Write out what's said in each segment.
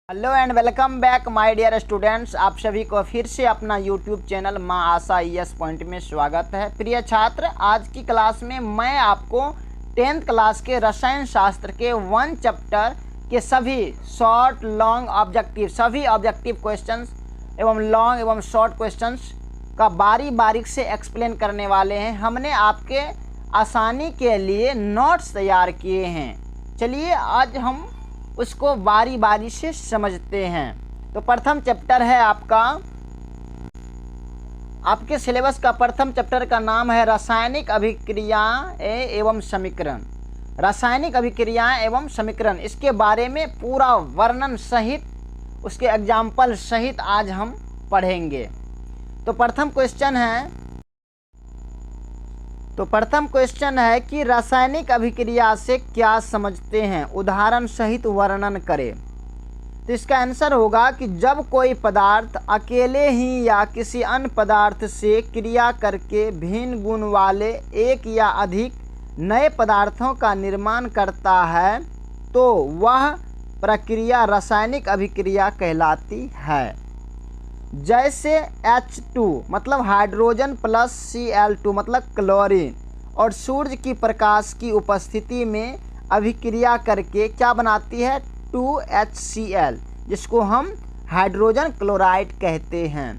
Hello and welcome back my dear students. आप सभी को फिर से अपना यूट्यूब चैनल माँ आशा ईएस पॉइंट में स्वागत है। प्रिय छात्र, आज की क्लास में मैं आपको 10th क्लास के रसायन शास्त्र के 1 चैप्टर के सभी शॉर्ट लॉन्ग ऑब्जेक्टिव क्वेश्चंस एवं लॉन्ग एवं शॉर्ट क्वेश्चंस का बारी से एक्सप्लेन करने वाले हैं। हमने आपके आसानी के लिए नोट्स तैयार किए हैं। चलिए आज हम उसको बारी से समझते हैं। तो प्रथम चैप्टर है आपके सिलेबस का प्रथम चैप्टर का नाम है रासायनिक अभिक्रियाएं एवं समीकरण। रासायनिक अभिक्रियाएं एवं समीकरण, इसके बारे में पूरा वर्णन सहित उसके एग्जाम्पल सहित आज हम पढ़ेंगे। तो प्रथम क्वेश्चन है कि रासायनिक अभिक्रिया से क्या समझते हैं, उदाहरण सहित वर्णन करें। तो इसका आंसर होगा कि जब कोई पदार्थ अकेले ही या किसी अन्य पदार्थ से क्रिया करके भिन्न गुण वाले एक या अधिक नए पदार्थों का निर्माण करता है तो वह प्रक्रिया रासायनिक अभिक्रिया कहलाती है। जैसे H2 मतलब हाइड्रोजन प्लस Cl2 मतलब क्लोरीन और सूर्य की प्रकाश की उपस्थिति में अभिक्रिया करके क्या बनाती है 2HCl, जिसको हम हाइड्रोजन क्लोराइड कहते हैं।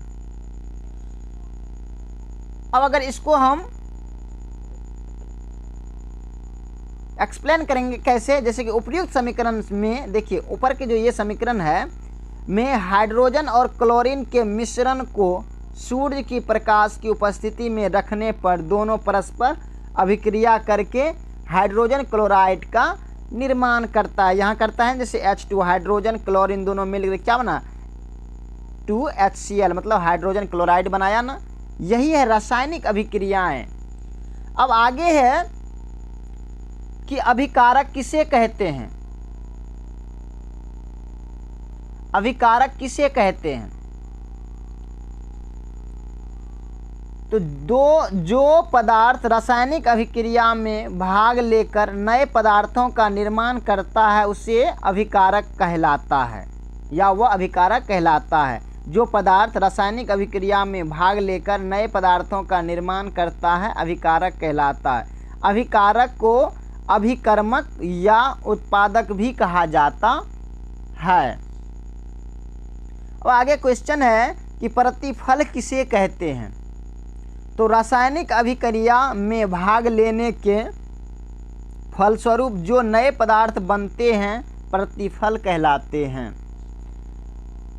अब अगर इसको हम एक्सप्लेन करेंगे कैसे, जैसे कि उपयुक्त समीकरण में देखिए ऊपर के जो ये समीकरण है में हाइड्रोजन और क्लोरीन के मिश्रण को सूर्य की प्रकाश की उपस्थिति में रखने पर दोनों परस्पर अभिक्रिया करके हाइड्रोजन क्लोराइड का निर्माण करता है। यहाँ करता है जैसे H2 हाइड्रोजन क्लोरीन दोनों मिलकर क्या बना 2HCl मतलब हाइड्रोजन क्लोराइड बनाया ना। यही है रासायनिक अभिक्रियाएं। अब आगे है कि अभिकारक किसे कहते हैं। अभिकारक किसे कहते हैं? तो जो पदार्थ रासायनिक अभिक्रिया में भाग लेकर नए पदार्थों का निर्माण करता है उसे अभिकारक कहलाता है, या वह अभिकारक कहलाता है। जो पदार्थ रासायनिक अभिक्रिया में भाग लेकर नए पदार्थों का निर्माण करता है अभिकारक कहलाता है। अभिकारक को अभिकर्मक या उत्पादक भी कहा जाता है। अब आगे क्वेश्चन है कि प्रतिफल किसे कहते हैं। तो रासायनिक अभिक्रिया में भाग लेने के फलस्वरूप जो नए पदार्थ बनते हैं प्रतिफल कहलाते हैं।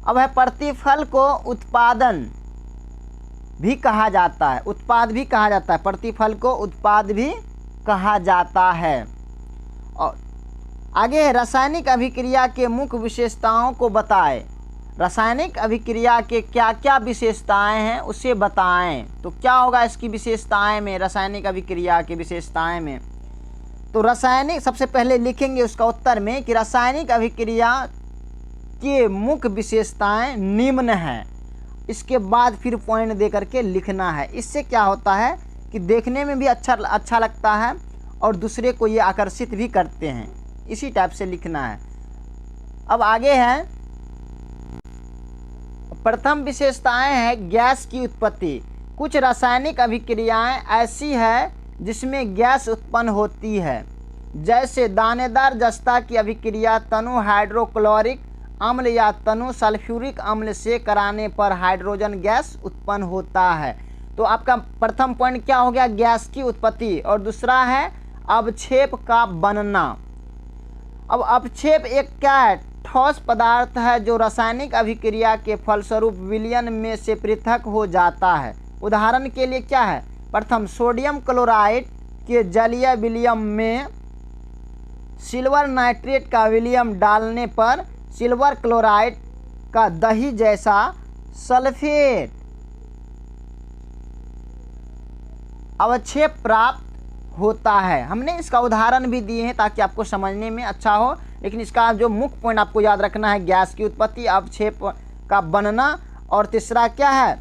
अब है प्रतिफल को उत्पादन भी कहा जाता है, उत्पाद भी कहा जाता है। प्रतिफल को उत्पाद भी कहा जाता है। और आगे है रासायनिक अभिक्रिया के मुख्य विशेषताओं को बताएं। रासायनिक अभिक्रिया के क्या क्या विशेषताएं हैं उसे बताएं। तो क्या होगा इसकी विशेषताएं में, रासायनिक अभिक्रिया की विशेषताएं में। तो रासायनिक सबसे पहले लिखेंगे उसका उत्तर में कि रासायनिक अभिक्रिया के मुख्य विशेषताएं निम्न हैं। इसके बाद फिर पॉइंट दे करके लिखना है। इससे क्या होता है कि देखने में भी अच्छा लगता है और दूसरे को ये आकर्षित भी करते हैं। इसी टाइप से लिखना है। अब आगे है प्रथम विशेषताएं हैं गैस की उत्पत्ति। कुछ रासायनिक अभिक्रियाएं ऐसी है जिसमें गैस उत्पन्न होती है, जैसे दानेदार जस्ता की अभिक्रिया तनु हाइड्रोक्लोरिक अम्ल या तनु सल्फ्यूरिक अम्ल से कराने पर हाइड्रोजन गैस उत्पन्न होता है। तो आपका प्रथम पॉइंट क्या हो गया, गैस की उत्पत्ति। और दूसरा है अवक्षेप का बनना। अब अवक्षेप एक क्या है, ठोस पदार्थ है जो रासायनिक अभिक्रिया के फलस्वरूप विलयन में से पृथक हो जाता है। उदाहरण के लिए क्या है, प्रथम सोडियम क्लोराइड के जलीय विलयन में सिल्वर नाइट्रेट का विलयन डालने पर सिल्वर क्लोराइड का दही जैसा सल्फेट अवक्षेप प्राप्त होता है। हमने इसका उदाहरण भी दिए हैं ताकि आपको समझने में अच्छा हो, लेकिन इसका जो मुख्य पॉइंट आपको याद रखना है गैस की उत्पत्ति, अवक्षेप का बनना, और तीसरा क्या है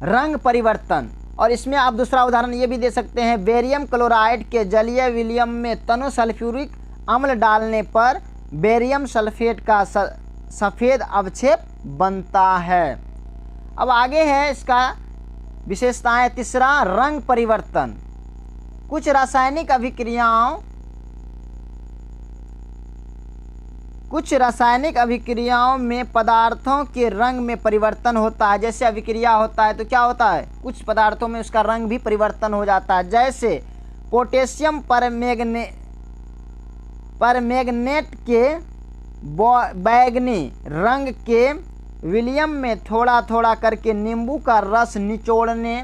रंग परिवर्तन। और इसमें आप दूसरा उदाहरण ये भी दे सकते हैं, बेरियम क्लोराइड के जलीय विलयन में तनु सल्फ्यूरिक अम्ल डालने पर बेरियम सल्फेट का सफ़ेद अवक्षेप बनता है। अब आगे है इसका विशेषताएं। तीसरा, रंग परिवर्तन। कुछ रासायनिक अभिक्रियाओं में पदार्थों के रंग में परिवर्तन होता है। जैसे अभिक्रिया होता है तो क्या होता है, कुछ पदार्थों में उसका रंग भी परिवर्तन हो जाता है। जैसे पोटेशियम परमैंगनेट के बैंगनी रंग के विलियम में थोड़ा थोड़ा करके नींबू का रस निचोड़ने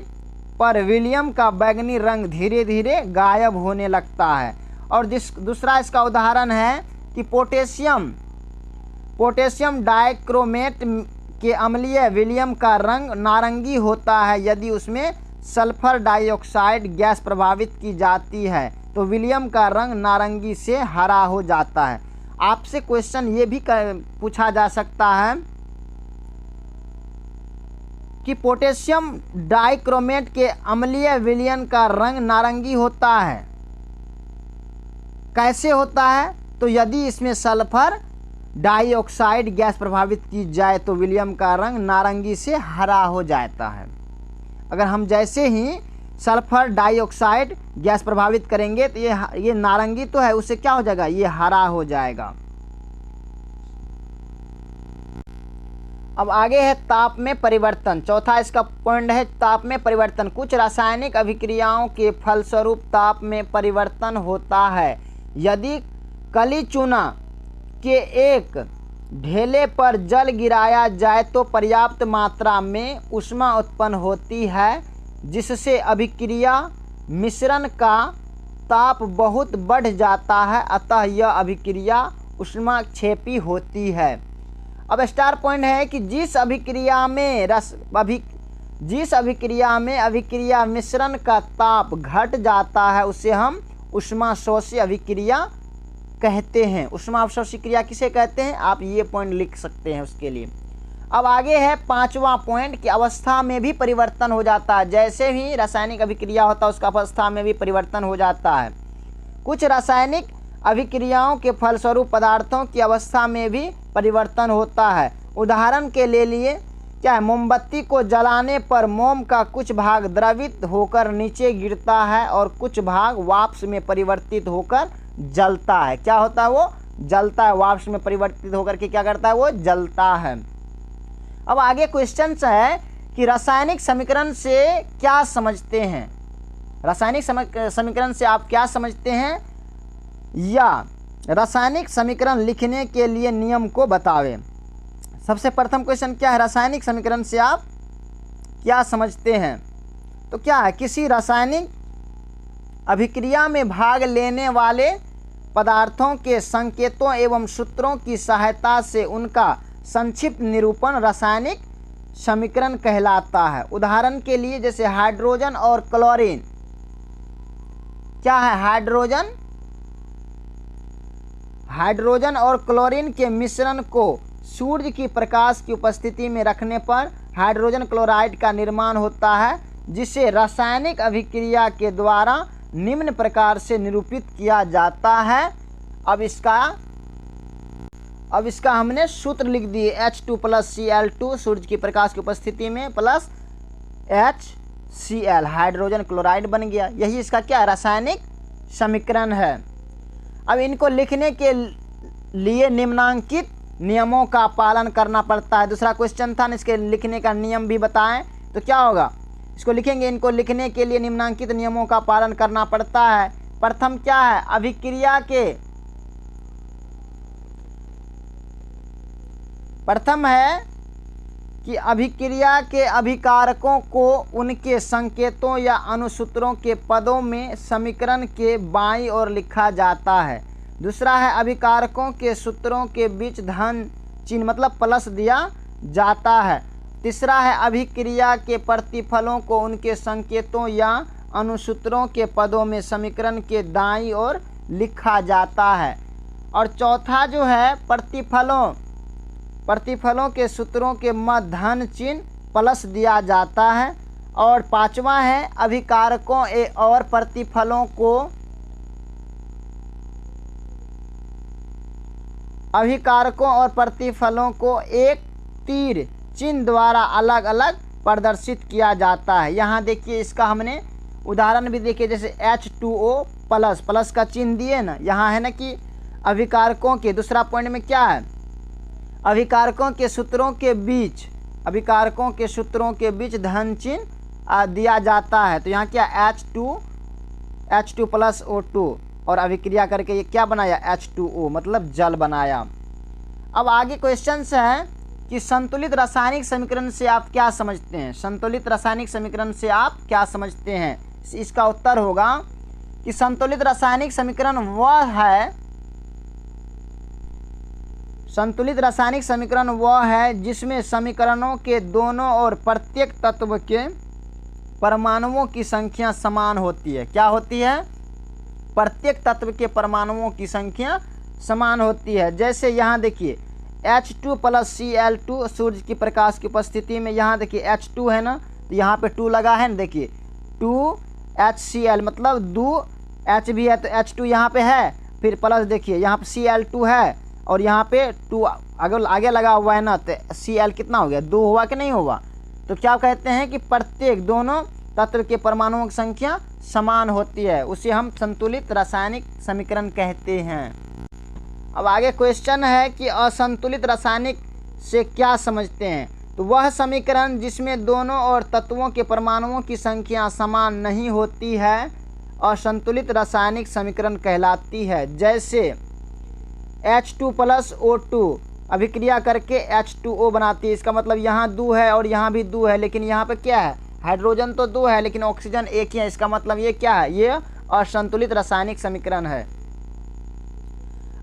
पर विलियम का बैंगनी रंग धीरे धीरे गायब होने लगता है। और दूसरा इसका उदाहरण है कि पोटेशियम डाइक्रोमेट के अम्लीय विलियम का रंग नारंगी होता है। यदि उसमें सल्फर डाइऑक्साइड गैस प्रभावित की जाती है तो विलियम का रंग नारंगी से हरा हो जाता है। आपसे क्वेश्चन ये भी पूछा जा सकता है कि पोटेशियम डाइक्रोमेट के अम्लीय विलयन का रंग नारंगी होता है, कैसे होता है? तो यदि इसमें सल्फर डाइऑक्साइड गैस प्रभावित की जाए तो विलियम का रंग नारंगी से हरा हो जाता है। अगर हम जैसे ही सल्फर डाइऑक्साइड गैस प्रभावित करेंगे तो ये नारंगी तो है, उससे क्या हो जाएगा, ये हरा हो जाएगा। अब आगे है ताप में परिवर्तन। चौथा इसका पॉइंट है ताप में परिवर्तन। कुछ रासायनिक अभिक्रियाओं के फलस्वरूप ताप में परिवर्तन होता है। यदि कली चूना के एक ढेले पर जल गिराया जाए तो पर्याप्त मात्रा में ऊष्मा उत्पन्न होती है, जिससे अभिक्रिया मिश्रण का ताप बहुत बढ़ जाता है, अतः यह अभिक्रिया ऊष्माक्षेपी होती है। अब स्टार पॉइंट है कि जिस अभिक्रिया में अभिक्रिया मिश्रण का ताप घट जाता है उसे हम ऊष्माशोषी अभिक्रिया कहते हैं। ऊष्माशोषी क्रिया किसे कहते हैं, आप ये पॉइंट लिख सकते हैं उसके लिए। अब आगे है पांचवा पॉइंट कि अवस्था में भी परिवर्तन हो जाता है। जैसे ही रासायनिक अभिक्रिया होता है उसका अवस्था में भी परिवर्तन हो जाता है। कुछ रासायनिक अभिक्रियाओं के फलस्वरूप पदार्थों की अवस्था में भी परिवर्तन होता है। उदाहरण के लिए क्या है, मोमबत्ती को जलाने पर मोम का कुछ भाग द्रवित होकर नीचे गिरता है और कुछ भाग वाष्प में परिवर्तित होकर जलता है। क्या होता है, वो जलता है, वाष्प में परिवर्तित होकर के क्या करता है, वो जलता है। अब आगे क्वेश्चन है कि रासायनिक समीकरण से क्या समझते हैं। रासायनिक समीकरण से आप क्या समझते हैं, या रासायनिक समीकरण लिखने के लिए नियम को बतावें। सबसे प्रथम क्वेश्चन क्या है, रासायनिक समीकरण से आप क्या समझते हैं? तो क्या है, किसी रासायनिक अभिक्रिया में भाग लेने वाले पदार्थों के संकेतों एवं सूत्रों की सहायता से उनका संक्षिप्त निरूपण रासायनिक समीकरण कहलाता है। उदाहरण के लिए जैसे हाइड्रोजन और क्लोरीन, क्या है, हाइड्रोजन और क्लोरीन के मिश्रण को सूर्य की प्रकाश की उपस्थिति में रखने पर हाइड्रोजन क्लोराइड का निर्माण होता है, जिसे रासायनिक अभिक्रिया के द्वारा निम्न प्रकार से निरूपित किया जाता है। अब इसका हमने सूत्र लिख दिए, H2 + Cl2 सूर्य की प्रकाश की उपस्थिति में प्लस HCl हाइड्रोजन क्लोराइड बन गया। यही इसका क्या रासायनिक समीकरण है। अब इनको लिखने के लिए निम्नांकित नियमों का पालन करना पड़ता है। दूसरा क्वेश्चन था, इसके लिखने का नियम भी बताएं, तो क्या होगा, इसको लिखेंगे। इनको लिखने के लिए निम्नांकित नियमों का पालन करना पड़ता है। प्रथम क्या है, प्रथम है कि अभिक्रिया के अभिकारकों को उनके संकेतों या अनुसूत्रों के पदों में समीकरण के बाईं ओर लिखा जाता है। दूसरा है, अभिकारकों के सूत्रों के बीच धन चिन्ह मतलब प्लस दिया जाता है। तीसरा है, अभिक्रिया के प्रतिफलों को उनके संकेतों या अनुसूत्रों के पदों में समीकरण के दाईं ओर लिखा जाता है। और चौथा जो है, प्रतिफलों के सूत्रों के मध्य धन चिन्ह प्लस दिया जाता है। और पांचवा है, अभिकारकों और प्रतिफलों को अभिकारकों और प्रतिफलों को एक तीर चिन्ह द्वारा अलग अलग प्रदर्शित किया जाता है। यहाँ देखिए इसका हमने उदाहरण भी देखिए, जैसे H2O प्लस, प्लस का चिन्ह दिए ना, यहाँ है ना कि अभिकारकों के, दूसरा पॉइंट में क्या है, अभिकारकों के सूत्रों के बीच, अभिकारकों के सूत्रों के बीच धन चिन्ह दिया जाता है। तो यहाँ क्या H2 प्लस O2 और अभिक्रिया करके ये क्या बनाया, H2O मतलब जल बनाया। अब आगे क्वेश्चन है कि संतुलित रासायनिक समीकरण से आप क्या समझते हैं, संतुलित रासायनिक समीकरण से आप क्या समझते हैं। इसका उत्तर होगा कि संतुलित रासायनिक समीकरण वह है, संतुलित रासायनिक समीकरण वह है जिसमें समीकरणों के दोनों ओर प्रत्येक तत्व के परमाणुओं की संख्या समान होती है। क्या होती है, प्रत्येक तत्व के परमाणुओं की संख्या समान होती है। जैसे यहाँ देखिए H2 प्लस Cl2 सूर्य की प्रकाश की उपस्थिति में, यहाँ देखिए H2 है ना, तो यहाँ पे 2 लगा है ना, देखिए 2HCl मतलब 2H भी है तो H2 यहाँ पे है, फिर प्लस देखिए यहाँ पे Cl2 है और यहाँ पे 2 आगे लगा हुआ है ना, तो Cl कितना हो गया, 2 हुआ कि नहीं हुआ। तो क्या कहते हैं कि प्रत्येक दोनों तत्व के परमाणुओं की संख्या समान होती है, उसे हम संतुलित रासायनिक समीकरण कहते हैं। अब आगे क्वेश्चन है कि असंतुलित रासायनिक से क्या समझते हैं। तो वह समीकरण जिसमें दोनों और तत्वों के परमाणुओं की संख्या समान नहीं होती है असंतुलित रासायनिक समीकरण कहलाती है। जैसे H2 प्लस O2 अभिक्रिया करके H2O बनाती है, इसका मतलब यहाँ 2 है और यहाँ भी 2 है, लेकिन यहाँ पे क्या है, हाइड्रोजन तो 2 है लेकिन ऑक्सीजन एक ही है, इसका मतलब ये क्या है, ये असंतुलित रासायनिक समीकरण है।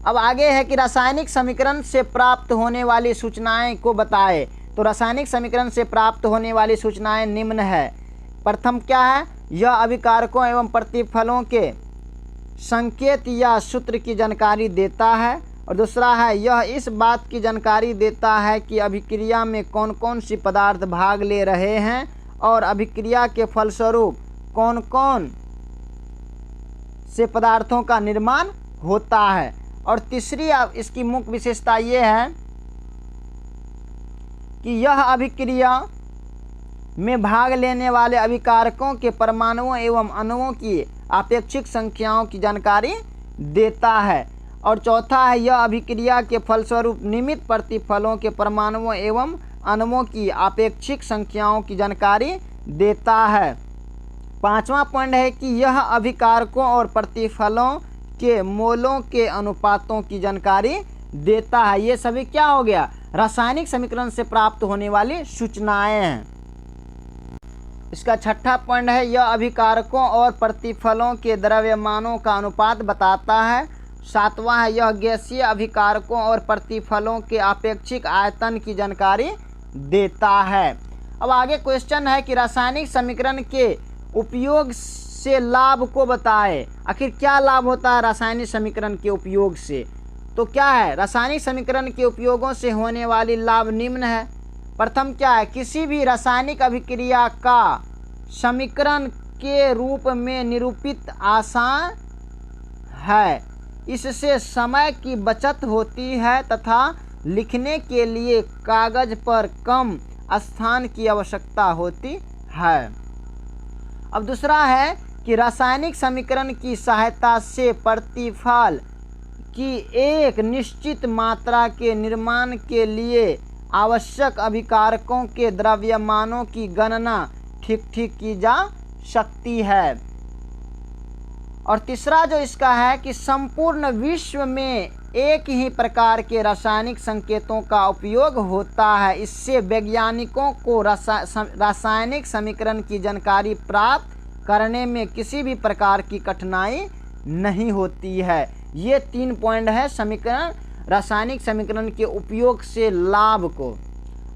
अब आगे है कि रासायनिक समीकरण से प्राप्त होने वाली सूचनाएं को बताएं। तो रासायनिक समीकरण से प्राप्त होने वाली सूचनाएं निम्न है। प्रथम क्या है, यह अभिकारकों एवं प्रतिफलों के संकेत या सूत्र की जानकारी देता है, और दूसरा है यह इस बात की जानकारी देता है कि अभिक्रिया में कौन कौन सी पदार्थ भाग ले रहे हैं और अभिक्रिया के फलस्वरूप कौन कौन से पदार्थों का निर्माण होता है। और तीसरी इसकी मुख्य विशेषता ये है कि यह अभिक्रिया में भाग लेने वाले अभिकारकों के परमाणुओं एवं अणुओं की आपेक्षिक संख्याओं की जानकारी देता है। और चौथा है यह अभिक्रिया के फलस्वरूप निमित्त प्रतिफलों के परमाणुओं एवं अणुओं की आपेक्षिक संख्याओं की जानकारी देता है। पांचवा पॉइंट है कि यह अभिकारकों और प्रतिफलों के मोलों के अनुपातों की जानकारी देता है। ये सभी क्या हो गया, रासायनिक समीकरण से प्राप्त होने वाली सूचनाएं हैं। इसका छठा पॉइंट है यह अभिकारकों और प्रतिफलों के द्रव्यमानों का अनुपात बताता है। सातवां है यह गैसीय अभिकारकों और प्रतिफलों के आपेक्षिक आयतन की जानकारी देता है। अब आगे क्वेश्चन है कि रासायनिक समीकरण के उपयोग से लाभ को बताएं। आखिर क्या लाभ होता है रासायनिक समीकरण के उपयोग से। तो क्या है, रासायनिक समीकरण के उपयोगों से होने वाली लाभ निम्न है। प्रथम क्या है, किसी भी रासायनिक अभिक्रिया का समीकरण के रूप में निरूपित आसान है। इससे समय की बचत होती है तथा लिखने के लिए कागज पर कम स्थान की आवश्यकता होती है। अब दूसरा है कि रासायनिक समीकरण की सहायता से प्रतिफल की एक निश्चित मात्रा के निर्माण के लिए आवश्यक अभिकारकों के द्रव्यमानों की गणना ठीक की जा सकती है। और तीसरा जो इसका है कि संपूर्ण विश्व में एक ही प्रकार के रासायनिक संकेतों का उपयोग होता है। इससे वैज्ञानिकों को रासायनिक समीकरण की जानकारी प्राप्त करने में किसी भी प्रकार की कठिनाई नहीं होती है। ये 3 पॉइंट है समीकरण, रासायनिक समीकरण के उपयोग से लाभ को।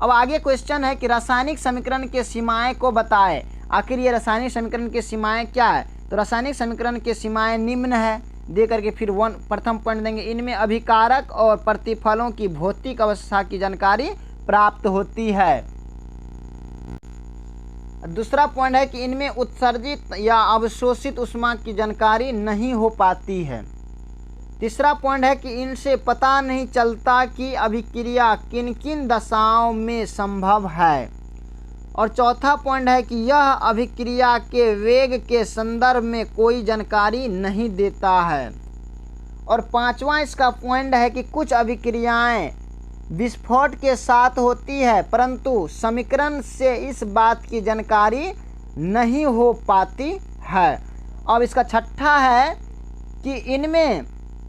अब आगे क्वेश्चन है कि रासायनिक समीकरण के सीमाएं को बताएं। आखिर ये रासायनिक समीकरण की सीमाएं क्या है। तो रासायनिक समीकरण की सीमाएं निम्न है, दे करके फिर प्रथम पॉइंट देंगे, इनमें अभिकारक और प्रतिफलों की भौतिक अवस्था की जानकारी प्राप्त होती है। दूसरा पॉइंट है कि इनमें उत्सर्जित या अवशोषित ऊष्मा की जानकारी नहीं हो पाती है। तीसरा पॉइंट है कि इनसे पता नहीं चलता कि अभिक्रिया किन किन दशाओं में संभव है। और चौथा पॉइंट है कि यह अभिक्रिया के वेग के संदर्भ में कोई जानकारी नहीं देता है। और पांचवा इसका पॉइंट है कि कुछ अभिक्रियाएं विस्फोट के साथ होती है, परंतु समीकरण से इस बात की जानकारी नहीं हो पाती है। अब इसका छठा है कि इनमें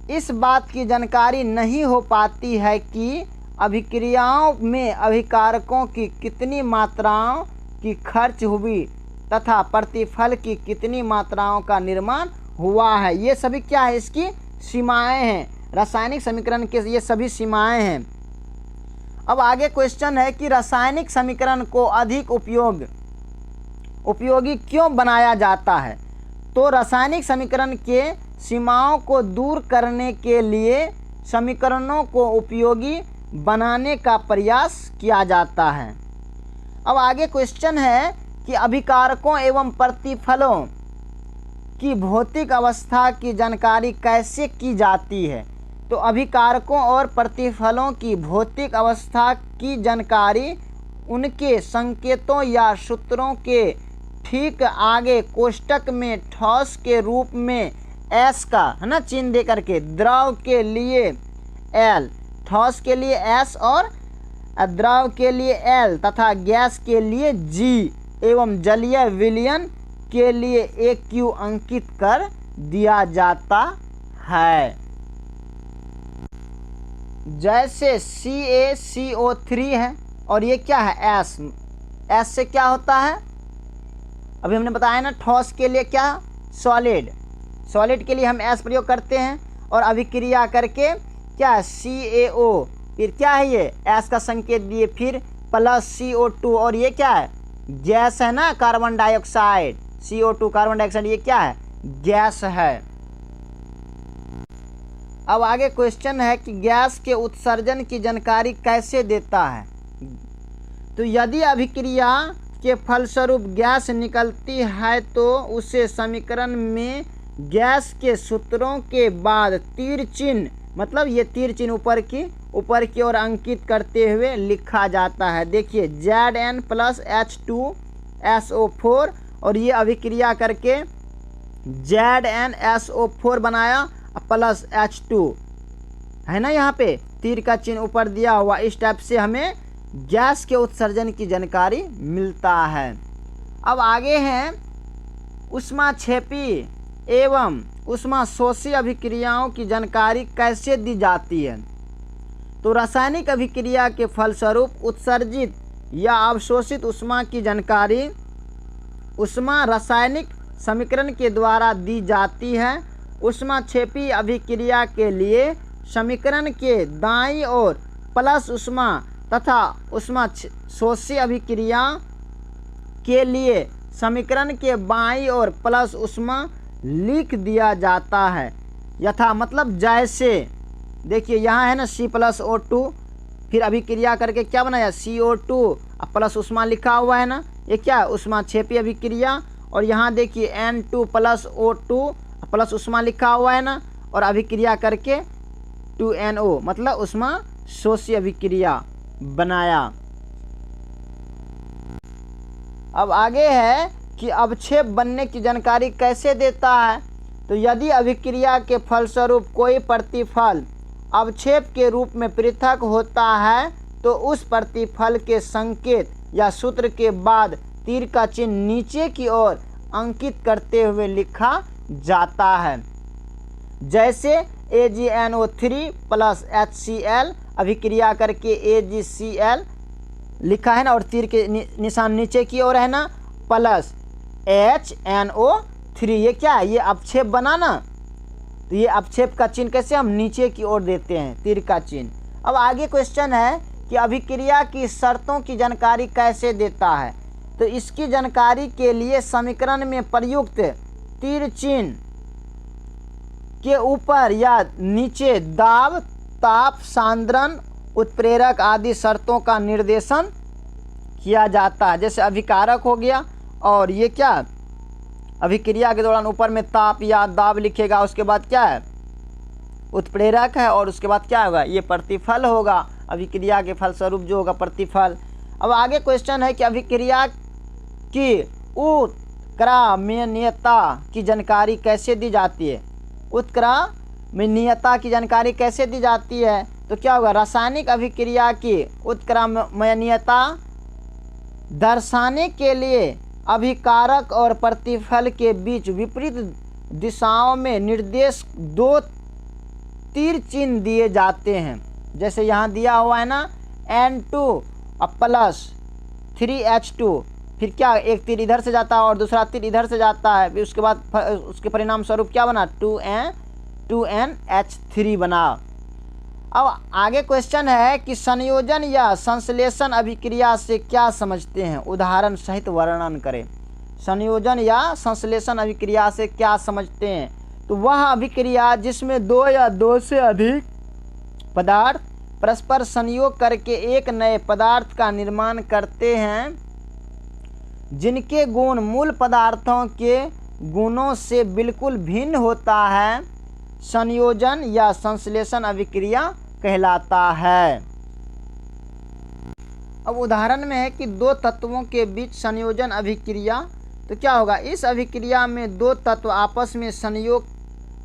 इस बात की जानकारी नहीं हो पाती है कि अभिक्रियाओं में अभिकारकों की कितनी मात्राओं की खर्च हुई तथा प्रतिफल की कितनी मात्राओं का निर्माण हुआ है। ये सभी क्या है, इसकी सीमाएं हैं, रासायनिक समीकरण के ये सभी सीमाएं हैं। अब आगे क्वेश्चन है कि रासायनिक समीकरण को अधिक उपयोगी क्यों बनाया जाता है। तो रासायनिक समीकरण के सीमाओं को दूर करने के लिए समीकरणों को उपयोगी बनाने का प्रयास किया जाता है। अब आगे क्वेश्चन है कि अभिकारकों एवं प्रतिफलों की भौतिक अवस्था की जानकारी कैसे की जाती है। तो अभिकारकों और प्रतिफलों की भौतिक अवस्था की जानकारी उनके संकेतों या सूत्रों के ठीक आगे कोष्टक में ठोस के रूप में S का है ना चिन्ह दे करके, द्रव के लिए L, ठोस के लिए S और द्रव के लिए L तथा गैस के लिए G एवं जलीय विलयन के लिए AQ अंकित कर दिया जाता है। जैसे CaCO3 है और ये क्या है S से क्या होता है, अभी हमने बताया ना, ठोस के लिए क्या, सॉलिड के लिए हम S प्रयोग करते हैं और अभिक्रिया करके क्या CaO, फिर क्या है ये S का संकेत दिए, फिर प्लस CO2 और ये क्या है गैस है ना, carbon dioxide, CO2 carbon dioxide, ये क्या है गैस है। अब आगे क्वेश्चन है कि गैस के उत्सर्जन की जानकारी कैसे देता है। तो यदि अभिक्रिया के फलस्वरूप गैस निकलती है तो उसे समीकरण में गैस के सूत्रों के बाद तीर चिन्ह, मतलब ये तीर चिन्ह ऊपर की ओर अंकित करते हुए लिखा जाता है। देखिए Zn प्लस H2SO4 और ये अभिक्रिया करके ZnSO4 बनाया प्लस H2 है ना, यहाँ पे तीर का चिन्ह ऊपर दिया हुआ। इस टाइप से हमें गैस के उत्सर्जन की जानकारी मिलता है। अब आगे हैं ऊष्माक्षेपी एवं ऊष्माशोषी अभिक्रियाओं की जानकारी कैसे दी जाती है। तो रासायनिक अभिक्रिया के फलस्वरूप उत्सर्जित या अवशोषित ऊष्मा की जानकारी ऊष्मा रासायनिक समीकरण के द्वारा दी जाती है। ऊष्माक्षेपी अभिक्रिया के लिए समीकरण के दाईं ओर प्लस ऊष्मा तथा ऊष्माशोषी अभिक्रिया के लिए समीकरण के बाईं ओर प्लस ऊष्मा लिख दिया जाता है। यथा मतलब जैसे देखिए यहाँ है ना C+O2, फिर अभिक्रिया करके क्या बनाया CO2 प्लस ऊष्मा लिखा हुआ है ना, ये क्या है ऊष्माक्षेपी अभिक्रिया। और यहाँ देखिए N2+O2 प्लस ऊष्मा लिखा हुआ है ना, और अभिक्रिया करके 2NO मतलब ऊष्माशोषी अभिक्रिया बनाया। अब आगे है कि अवक्षेप बनने की जानकारी कैसे देता है। तो यदि अभिक्रिया के फलस्वरूप कोई प्रतिफल अवक्षेप के रूप में पृथक होता है तो उस प्रतिफल के संकेत या सूत्र के बाद तीर का चिन्ह नीचे की ओर अंकित करते हुए लिखा जाता है। जैसे AgNO3 प्लस HCl अभिक्रिया करके AgCl लिखा है ना, और तीर के निशान नीचे की ओर है ना, प्लस HNO3, ये क्या है, ये अवक्षेप बना ना। तो ये अवक्षेप का चिन्ह कैसे हम नीचे की ओर देते हैं, तीर का चिन्ह। अब आगे क्वेश्चन है कि अभिक्रिया की शर्तों की जानकारी कैसे देता है। तो इसकी जानकारी के लिए समीकरण में प्रयुक्त तीर चिन्ह के ऊपर या नीचे दाब, ताप, सांद्रण, उत्प्रेरक आदि शर्तों का निर्देशन किया जाता है। जैसे अभिकारक हो गया, और ये क्या अभिक्रिया के दौरान ऊपर में ताप या दाब लिखेगा, उसके बाद क्या है उत्प्रेरक है और उसके बाद क्या होगा, ये प्रतिफल होगा, अभिक्रिया के फलस्वरूप जो होगा प्रतिफल। अब आगे क्वेश्चन है कि अभिक्रिया की उत्क्रमणीयता की जानकारी कैसे दी जाती है। उत्क्रमणीयता की जानकारी कैसे दी जाती है, तो क्या होगा, रासायनिक अभिक्रिया की उत्क्रमणीयता दर्शाने के लिए अभिकारक और प्रतिफल के बीच विपरीत दिशाओं में निर्देश 2 तीर चिन्ह दिए जाते हैं। जैसे यहाँ दिया हुआ है ना N2 प्लस 3H2, फिर क्या एक तीर इधर से जाता है और दूसरा तीर इधर से जाता है, फिर उसके बाद उसके परिणाम स्वरूप क्या बना, 2NH3 बना। अब आगे क्वेश्चन है कि संयोजन या संश्लेषण अभिक्रिया से क्या समझते हैं, उदाहरण सहित वर्णन करें। संयोजन या संश्लेषण अभिक्रिया से क्या समझते हैं, तो वह अभिक्रिया जिसमें 2 या 2 से अधिक पदार्थ परस्पर संयोग करके एक नए पदार्थ का निर्माण करते हैं, जिनके गुण मूल पदार्थों के गुणों से बिल्कुल भिन्न होता है, संयोजन या संश्लेषण अभिक्रिया कहलाता है। अब उदाहरण में है कि 2 तत्वों के बीच संयोजन अभिक्रिया, तो क्या होगा, इस अभिक्रिया में 2 तत्व आपस में संयोग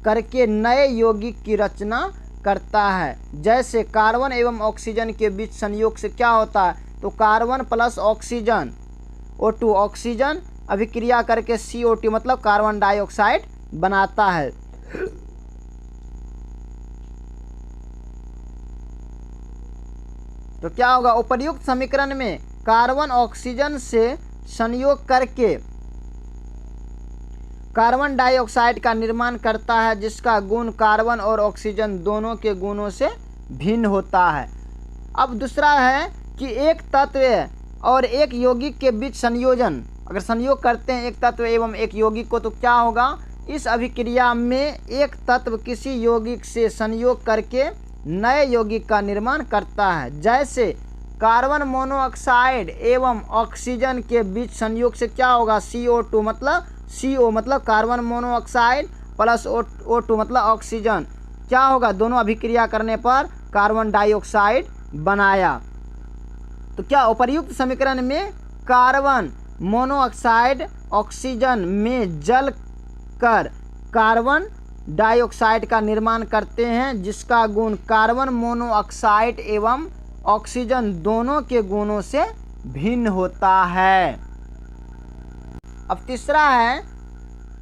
करके नए यौगिक की रचना करता है। जैसे कार्बन एवं ऑक्सीजन के बीच संयोग से क्या होता है, तो carbon plus oxygen O2 oxygen अभिक्रिया करके CO2 मतलब कार्बन डाइऑक्साइड बनाता है। तो क्या होगा, उपर्युक्त समीकरण में कार्बन ऑक्सीजन से संयोग करके कार्बन डाइऑक्साइड का निर्माण करता है, जिसका गुण कार्बन और ऑक्सीजन दोनों के गुणों से भिन्न होता है। अब दूसरा है कि एक तत्व और एक यौगिक के बीच संयोजन, अगर संयोग करते हैं एक तत्व एवं एक यौगिक को, तो क्या होगा, इस अभिक्रिया में एक तत्व किसी यौगिक से संयोग करके नए यौगिक का निर्माण करता है। जैसे कार्बन मोनोऑक्साइड एवं ऑक्सीजन के बीच संयोग से क्या होगा, CO2 मतलब CO मतलब कार्बन मोनोऑक्साइड प्लस O2 मतलब ऑक्सीजन, क्या होगा, दोनों अभिक्रिया करने पर कार्बन डाइऑक्साइड बनाया। तो क्या उपर्युक्त समीकरण में कार्बन मोनोऑक्साइड ऑक्सीजन में जल कर कार्बन डाइऑक्साइड का निर्माण करते हैं, जिसका गुण कार्बन मोनोऑक्साइड एवं ऑक्सीजन दोनों के गुणों से भिन्न होता है। अब तीसरा है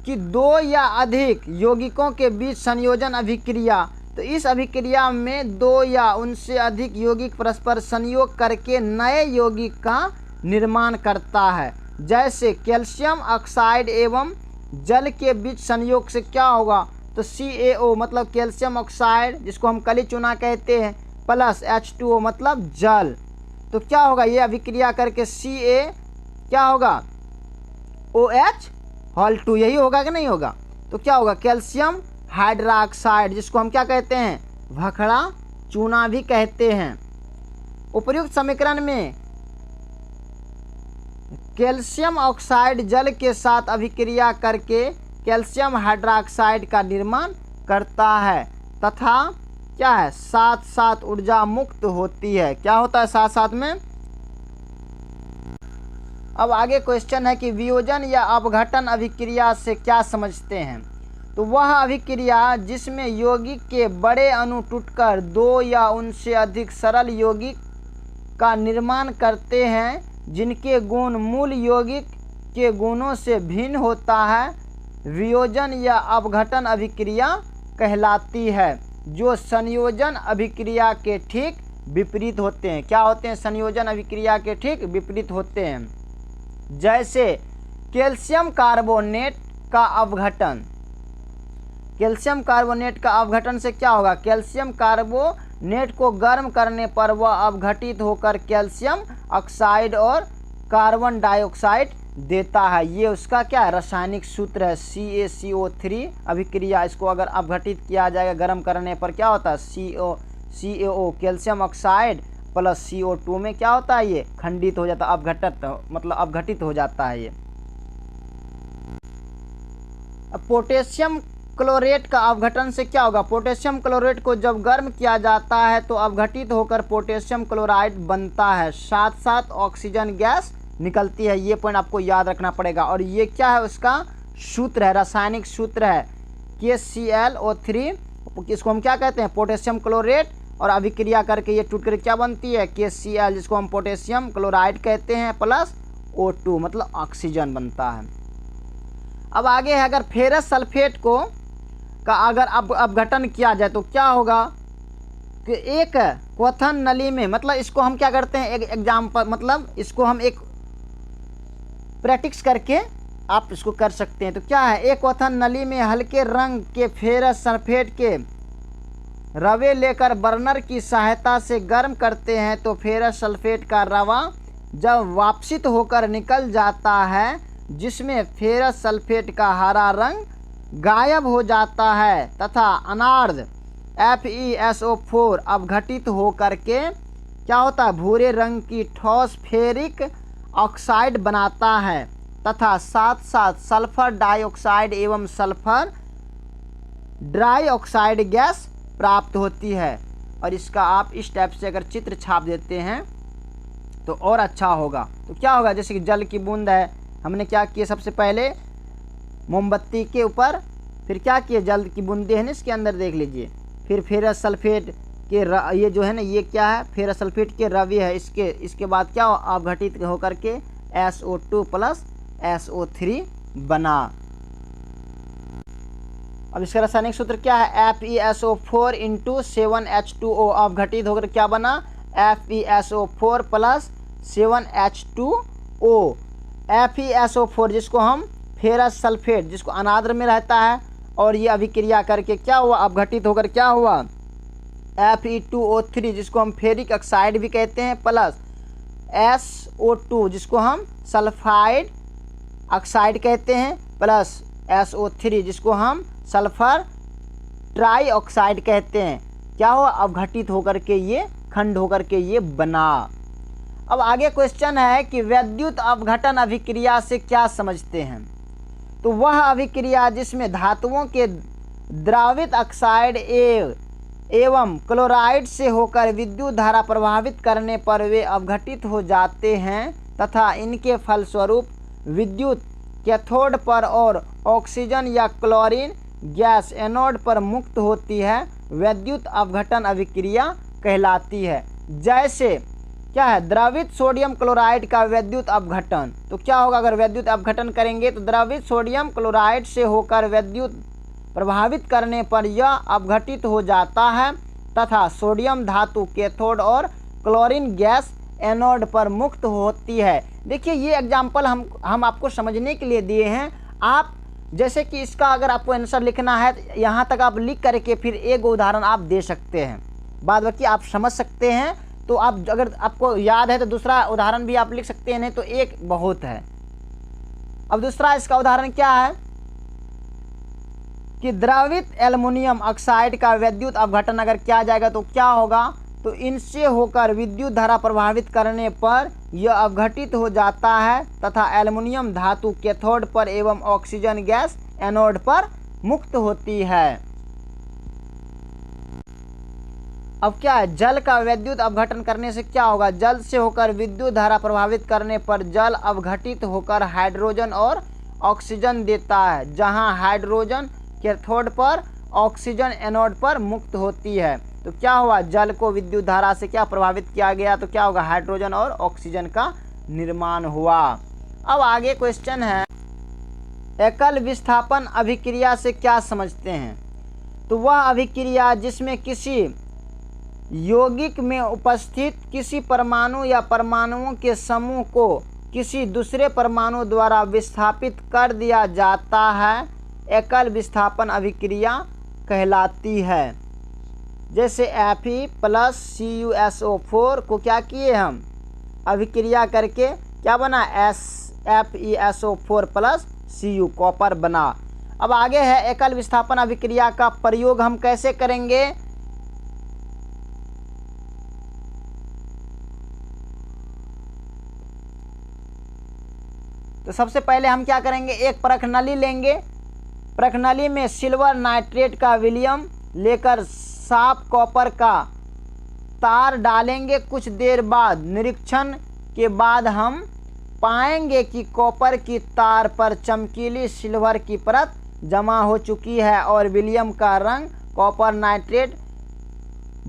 कि 2 या अधिक यौगिकों के बीच संयोजन अभिक्रिया, तो इस अभिक्रिया में 2 या उनसे अधिक यौगिक परस्पर संयोग करके नए यौगिक का निर्माण करता है। जैसे कैल्शियम ऑक्साइड एवं जल के बीच संयोग से क्या होगा, तो CaO मतलब कैल्शियम ऑक्साइड जिसको हम कली चूना कहते हैं प्लस H2O मतलब जल, तो क्या होगा, ये अभिक्रिया करके Ca क्या होगा, OH2, यही होगा कि नहीं होगा। तो क्या होगा, कैल्शियम हाइड्रोक्साइड जिसको हम क्या कहते हैं, भखड़ा चूना भी कहते हैं। उपर्युक्त समीकरण में कैल्शियम ऑक्साइड जल के साथ अभिक्रिया करके कैल्शियम हाइड्रोक्साइड का निर्माण करता है तथा क्या है, साथ साथ ऊर्जा मुक्त होती है। क्या होता है साथ साथ में। अब आगे क्वेश्चन है कि वियोजन या अपघटन अभिक्रिया से क्या समझते हैं, तो वह अभिक्रिया जिसमें यौगिक के बड़े अणु टूटकर 2 या उनसे अधिक सरल यौगिक का निर्माण करते हैं, जिनके गुण मूल यौगिक के गुणों से भिन्न होता है, वियोजन या अपघटन अभिक्रिया कहलाती है, जो संयोजन अभिक्रिया के ठीक विपरीत होते हैं। क्या होते हैं, संयोजन अभिक्रिया के ठीक विपरीत होते हैं। जैसे कैल्शियम कार्बोनेट का अपघटन, कैल्शियम कार्बोनेट का अपघटन से क्या होगा, कैल्शियम कार्बोनेट को गर्म करने पर वह अपघटित होकर कैल्शियम ऑक्साइड और कार्बन डाइऑक्साइड देता है। ये उसका क्या है, रासायनिक सूत्र है CaCO3 अभिक्रिया। इसको अगर अपघटित किया जाएगा गर्म करने पर क्या होता है, CaO calcium oxide plus CO2 में क्या होता है, ये खंडित हो जाता है, अपघटित मतलब अपघटित हो जाता है ये। अब पोटेशियम क्लोरेट का अपघटन से क्या होगा, पोटेशियम क्लोरेट को जब गर्म किया जाता है तो अपघटित होकर पोटेशियम क्लोराइड बनता है, साथ साथ ऑक्सीजन गैस निकलती है। ये पॉइंट आपको याद रखना पड़ेगा। और ये क्या है, उसका सूत्र है, रासायनिक सूत्र है KClO3। इसको हम क्या कहते हैं, पोटेशियम क्लोरेट, और अभिक्रिया करके ये टूट कर क्या बनती है, KCl, जिसको हम पोटेशियम क्लोराइड कहते हैं, प्लस O2 मतलब ऑक्सीजन बनता है। अब आगे है, अगर फेरस सल्फेट को का अगर अपघटन किया जाए तो क्या होगा कि एक क्वथन नली में, मतलब इसको हम क्या करते हैं, एक एग्जाम्पल, मतलब इसको हम एक प्रैक्टिस करके आप इसको कर सकते हैं। तो क्या है, एक क्वथन नली में हल्के रंग के फेरस सल्फेट के रवे लेकर बर्नर की सहायता से गर्म करते हैं तो फेरस सल्फेट का रवा जब वापसित होकर निकल जाता है, जिसमें फेरस सल्फेट का हरा रंग गायब हो जाता है तथा अनार्द्र FeSO4 अपघटित होकर के क्या होता है, भूरे रंग की ठोस फेरिक ऑक्साइड बनाता है तथा साथ साथ सल्फर डाइऑक्साइड एवं सल्फर डाइऑक्साइड गैस प्राप्त होती है। और इसका आप इस टाइप से अगर चित्र छाप देते हैं तो और अच्छा होगा। तो क्या होगा, जैसे कि जल की बूंद है, हमने क्या किया, सबसे पहले मोमबत्ती के ऊपर, फिर क्या किए, जल की बूंदे हैं ना इसके अंदर देख लीजिए, फिर फेरस सल्फेट के ये जो है ना, ये क्या है, फेरस सल्फेट के रवि है, इसके बाद क्या अपघटित होकर के SO2 प्लस SO3 बना। अब इसका रासायनिक सूत्र क्या है, FeSO4 × 7H2O अपघटित होकर क्या बना, FeSO4 प्लस 7H2O। FeSO4 जिसको हम फेरस सल्फेट, जिसको अनाद्र में रहता है, और ये अभिक्रिया करके क्या हुआ, अपघटित होकर क्या हुआ, Fe2O3 जिसको हम फेरिक ऑक्साइड भी कहते हैं, प्लस SO2 जिसको हम सल्फाइड ऑक्साइड कहते हैं, प्लस SO3 जिसको हम सल्फर ट्राइऑक्साइड कहते हैं, क्या हुआ, अपघटित होकर के ये खंड होकर के ये बना। अब आगे क्वेश्चन है कि विद्युत अपघटन अभिक्रिया से क्या समझते हैं। तो वह अभिक्रिया जिसमें धातुओं के द्रावित ऑक्साइड एवं क्लोराइड से होकर विद्युत धारा प्रभावित करने पर वे अपघटित हो जाते हैं तथा इनके फलस्वरूप विद्युत कैथोड पर और ऑक्सीजन या क्लोरीन गैस एनोड पर मुक्त होती है, विद्युत अपघटन अभिक्रिया कहलाती है। जैसे क्या है, द्रवित सोडियम क्लोराइड का विद्युत अपघटन, तो क्या होगा, अगर विद्युत अपघटन करेंगे तो द्रवित सोडियम क्लोराइड से होकर विद्युत प्रभावित करने पर यह अपघटित हो जाता है तथा सोडियम धातु कैथोड और क्लोरीन गैस एनोड पर मुक्त होती है। देखिए ये एग्जाम्पल हम आपको समझने के लिए दिए हैं। आप जैसे कि इसका अगर आपको आंसर लिखना है, यहाँ तक आप लिख करके फिर एक उदाहरण आप दे सकते हैं, बाद बाकी आप समझ सकते हैं। तो आप अगर आपको याद है तो दूसरा उदाहरण भी आप लिख सकते हैं, नहीं तो एक बहुत है। अब दूसरा इसका उदाहरण क्या है कि द्रवित एल्युमिनियम ऑक्साइड का विद्युत अपघटन अगर किया जाएगा तो क्या होगा, तो इनसे होकर विद्युत धारा प्रभावित करने पर यह अपघटित हो जाता है तथा एल्युमिनियम धातु कैथोड पर एवं ऑक्सीजन गैस एनोड पर मुक्त होती है। अब क्या है, जल का विद्युत अपघटन करने से क्या होगा, जल से होकर विद्युत धारा प्रभावित करने पर जल अपघटित होकर हाइड्रोजन और ऑक्सीजन देता है, जहां हाइड्रोजन कैथोड पर ऑक्सीजन एनोड पर मुक्त होती है। तो क्या हुआ, जल को विद्युत धारा से क्या प्रभावित किया गया, तो क्या होगा, हाइड्रोजन और ऑक्सीजन का निर्माण हुआ। अब आगे क्वेश्चन है, एकल विस्थापन अभिक्रिया से क्या समझते हैं। तो वह अभिक्रिया जिसमें किसी यौगिक में उपस्थित किसी परमाणु या परमाणुओं के समूह को किसी दूसरे परमाणु द्वारा विस्थापित कर दिया जाता है, एकल विस्थापन अभिक्रिया कहलाती है। जैसे Fe प्लस CuSO4 को क्या किए हम, अभिक्रिया करके क्या बना, FeSO4 प्लस Cu कॉपर बना। अब आगे है, एकल विस्थापन अभिक्रिया का प्रयोग हम कैसे करेंगे। तो सबसे पहले हम क्या करेंगे, एक परख नली लेंगे, प्रखनली में सिल्वर नाइट्रेट का विलयन लेकर साफ कॉपर का तार डालेंगे। कुछ देर बाद निरीक्षण के बाद हम पाएंगे कि कॉपर की तार पर चमकीली सिल्वर की परत जमा हो चुकी है और विलियम का रंग कॉपर नाइट्रेट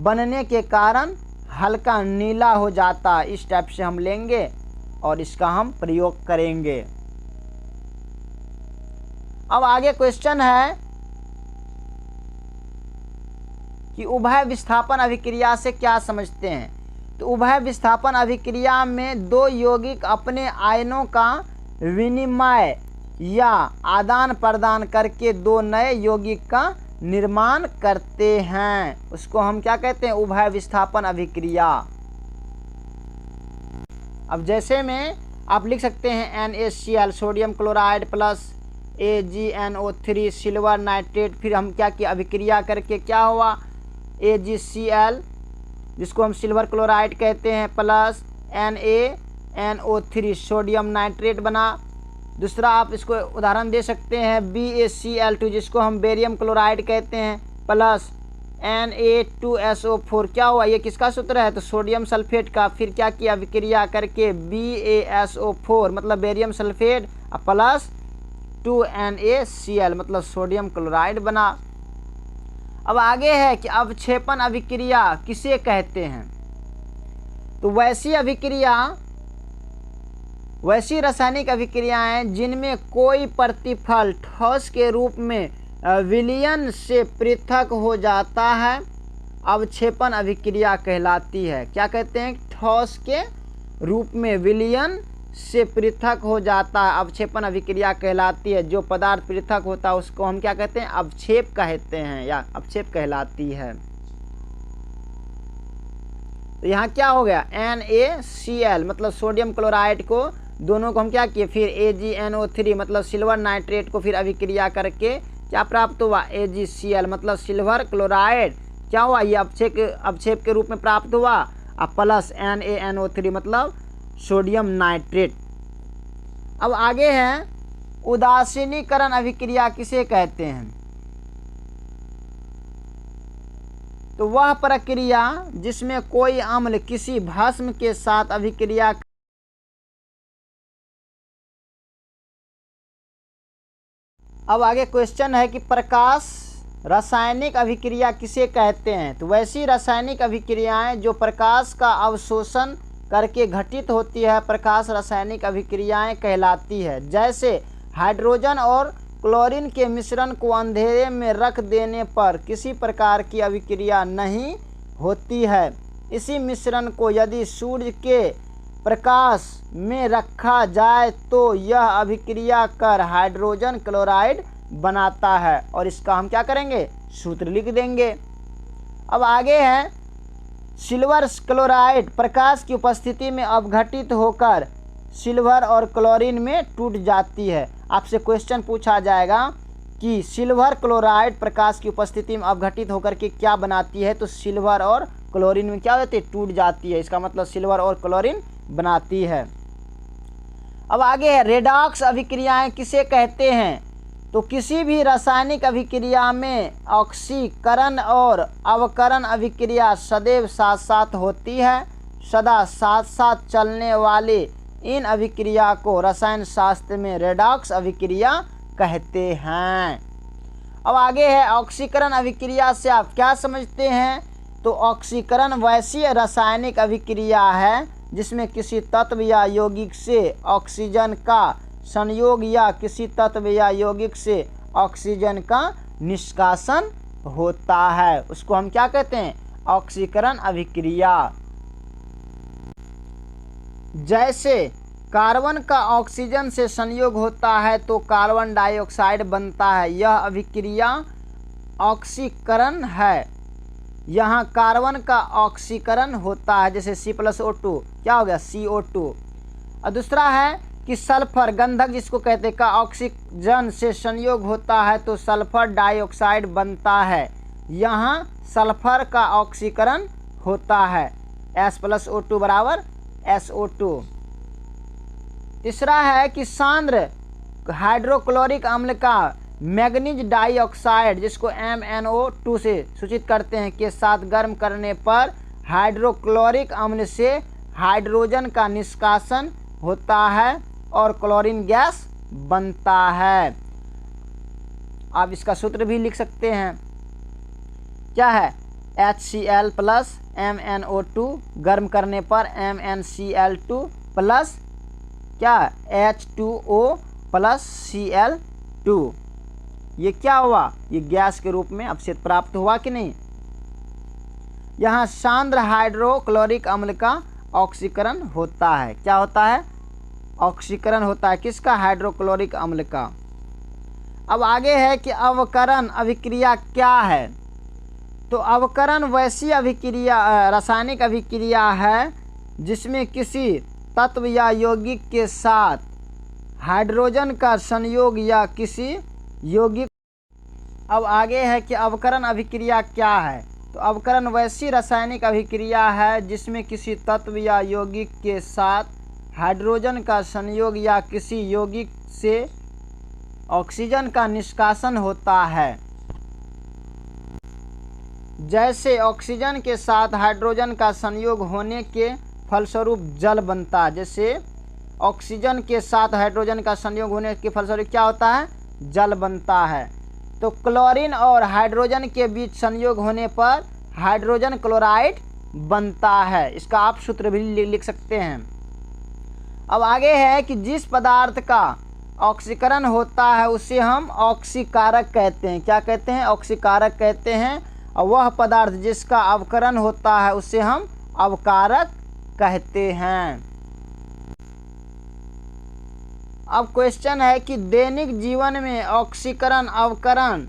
बनने के कारण हल्का नीला हो जाता है। इस टाइप से हम लेंगे और इसका हम प्रयोग करेंगे। अब आगे क्वेश्चन है कि उभय विस्थापन अभिक्रिया से क्या समझते हैं। तो उभय विस्थापन अभिक्रिया में दो यौगिक अपने आयनों का विनिमय या आदान प्रदान करके दो नए यौगिक का निर्माण करते हैं। उसको हम क्या कहते हैं? उभय विस्थापन अभिक्रिया। अब जैसे में आप लिख सकते हैं NaCl sodium chloride plus AgNO3 silver nitrate. फिर हम क्या किया? अभिक्रिया करके क्या हुआ? AgCl जिसको हम सिल्वर क्लोराइड कहते हैं प्लस NaNO3 सोडियम नाइट्रेट बना। दूसरा आप इसको उदाहरण दे सकते हैं BaCl2 जिसको हम बेरियम क्लोराइड कहते हैं प्लस Na2SO4। क्या हुआ? ये किसका सूत्र है? तो सोडियम सल्फेट का। फिर क्या किया? अभिक्रिया करके BaSO4 मतलब बेरियम सल्फेट प्लस 2NaCl मतलब सोडियम क्लोराइड बना। अब आगे है कि अवक्षेपण अभिक्रिया किसे कहते हैं। तो वैसी रासायनिक अभिक्रियाएं जिनमें कोई प्रतिफल ठोस के रूप में विलयन से पृथक हो जाता है अवक्षेपण अभिक्रिया कहलाती है। क्या कहते हैं? ठोस के रूप में विलयन से पृथक हो जाता है अवक्षेपण अभिक्रिया कहलाती है। जो पदार्थ पृथक होता है उसको हम क्या कहते हैं? अवक्षेप कहते हैं या अवक्षेप कहलाती है। तो यहाँ क्या हो गया? NaCl मतलब सोडियम क्लोराइड को दोनों को हम क्या किए? फिर AgNO3 मतलब सिल्वर नाइट्रेट को फिर अभिक्रिया करके क्या प्राप्त हुआ? AgCl मतलब सिल्वर क्लोराइड। क्या हुआ? ये अवक्षेप के रूप में प्राप्त हुआ प्लस NaNO3 मतलब सोडियम नाइट्रेट। अब आगे है उदासीनीकरण अभिक्रिया किसे कहते हैं। तो वह प्रक्रिया जिसमें कोई अम्ल किसी भस्म के साथ अभिक्रिया अब आगे क्वेश्चन है कि प्रकाश रासायनिक अभिक्रिया किसे कहते हैं। तो वैसी रासायनिक अभिक्रियाएं जो प्रकाश का अवशोषण करके घटित होती है प्रकाश रासायनिक अभिक्रियाएं कहलाती है। जैसे हाइड्रोजन और क्लोरीन के मिश्रण को अंधेरे में रख देने पर किसी प्रकार की अभिक्रिया नहीं होती है। इसी मिश्रण को यदि सूर्य के प्रकाश में रखा जाए तो यह अभिक्रिया कर हाइड्रोजन क्लोराइड बनाता है। और इसका हम क्या करेंगे? सूत्र लिख देंगे। अब आगे है सिल्वर क्लोराइड प्रकाश की उपस्थिति में अवघटित होकर सिल्वर और क्लोरीन में टूट जाती है। आपसे क्वेश्चन पूछा जाएगा कि सिल्वर क्लोराइड प्रकाश की उपस्थिति में अवघटित होकर के क्या बनाती है। तो सिल्वर और क्लोरीन में क्या होती है? टूट जाती है। इसका मतलब सिल्वर और क्लोरीन बनाती है। अब आगे है रेडॉक्स अभिक्रियाएं किसे कहते हैं। तो किसी भी रासायनिक अभिक्रिया में ऑक्सीकरण और अवकरण अभिक्रिया सदैव साथ साथ होती है। सदा साथ साथ चलने वाले इन अभिक्रिया को रसायन शास्त्र में रेडॉक्स अभिक्रिया कहते हैं। अब आगे है ऑक्सीकरण अभिक्रिया से आप क्या समझते हैं। तो ऑक्सीकरण वैसी रासायनिक अभिक्रिया है जिसमें किसी तत्व या यौगिक से ऑक्सीजन का संयोग या किसी तत्व या यौगिक से ऑक्सीजन का निष्कासन होता है। उसको हम क्या कहते हैं? ऑक्सीकरण अभिक्रिया। जैसे कार्बन का ऑक्सीजन से संयोग होता है तो कार्बन डाइऑक्साइड बनता है। यह अभिक्रिया ऑक्सीकरण है। यहाँ कार्बन का ऑक्सीकरण होता है जैसे C+O2 क्या हो गया? CO2। और दूसरा है कि सल्फर गंधक जिसको कहते हैं का ऑक्सीजन से संयोग होता है तो सल्फर डाइऑक्साइड बनता है। यहाँ सल्फर का ऑक्सीकरण होता है S+O2 बराबर SO2। तीसरा है कि सांद्र हाइड्रोक्लोरिक अम्ल का मैग्नीज डाइऑक्साइड जिसको MnO2 से सूचित करते हैं के साथ गर्म करने पर हाइड्रोक्लोरिक अम्ल से हाइड्रोजन का निष्कासन होता है और क्लोरीन गैस बनता है। आप इसका सूत्र भी लिख सकते हैं, क्या है, HCl प्लस MnO2 गर्म करने पर MnCl2 प्लस क्या H2O प्लस Cl2। ये क्या हुआ, ये गैस के रूप में अपक्षेप प्राप्त हुआ कि नहीं। यहाँ सांद्र हाइड्रोक्लोरिक अम्ल का ऑक्सीकरण होता है। क्या होता है, ऑक्सीकरण होता है किसका, हाइड्रोक्लोरिक अम्ल का। अब आगे है कि अवकरण अभिक्रिया क्या है। तो अवकरण वैसी अभिक्रिया रासायनिक अभिक्रिया है जिसमें किसी तत्व या यौगिक के साथ हाइड्रोजन का संयोग या किसी यौगिक। अब आगे है कि अवकरण अभिक्रिया क्या है। तो अवकरण वैसी रासायनिक अभिक्रिया है जिसमें किसी तत्व या यौगिक के साथ हाइड्रोजन का संयोग या किसी यौगिक से ऑक्सीजन का निष्कासन होता है। जैसे ऑक्सीजन के साथ हाइड्रोजन का संयोग होने के फलस्वरूप जल बनता है। जैसे ऑक्सीजन के साथ हाइड्रोजन का संयोग होने के फलस्वरूप क्या होता है, जल बनता है। तो क्लोरीन और हाइड्रोजन के बीच संयोग होने पर हाइड्रोजन क्लोराइड बनता है। इसका आप सूत्र भी लिख सकते हैं। अब आगे है कि जिस पदार्थ का ऑक्सीकरण होता है उसे हम ऑक्सीकारक कहते हैं। क्या कहते हैं, ऑक्सीकारक कहते हैं। और वह पदार्थ जिसका अवकरण होता है उसे हम अवकारक कहते हैं। अब क्वेश्चन है कि दैनिक जीवन में ऑक्सीकरण अवकरण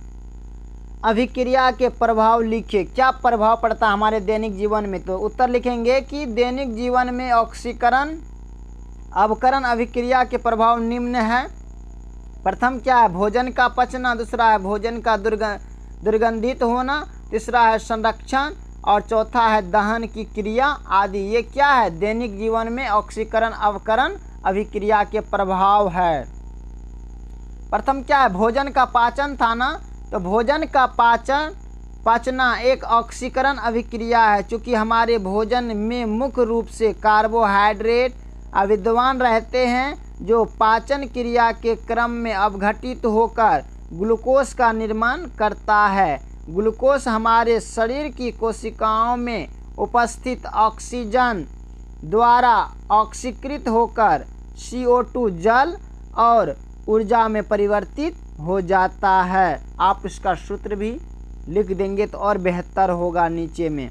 अभिक्रिया के प्रभाव लिखे। क्या प्रभाव पड़ता है हमारे दैनिक जीवन में। तो उत्तर लिखेंगे कि दैनिक जीवन में ऑक्सीकरण अवकरण अभिक्रिया के प्रभाव निम्न है। प्रथम क्या है, भोजन का पचना। दूसरा है भोजन का दुर्गंधित होना। तीसरा है संरक्षण और चौथा है दहन की क्रिया आदि। ये क्या है, दैनिक जीवन में ऑक्सीकरण अवकरण अभिक्रिया के प्रभाव है। प्रथम क्या है, भोजन का पाचन था ना। तो भोजन का पचना एक ऑक्सीकरण अभिक्रिया है। चूँकि हमारे भोजन में मुख्य रूप से कार्बोहाइड्रेट विद्यमान रहते हैं जो पाचन क्रिया के क्रम में अपघटित होकर ग्लूकोज का निर्माण करता है। ग्लूकोज हमारे शरीर की कोशिकाओं में उपस्थित ऑक्सीजन द्वारा ऑक्सीकृत होकर CO2 जल और ऊर्जा में परिवर्तित हो जाता है। आप इसका सूत्र भी लिख देंगे तो और बेहतर होगा नीचे में।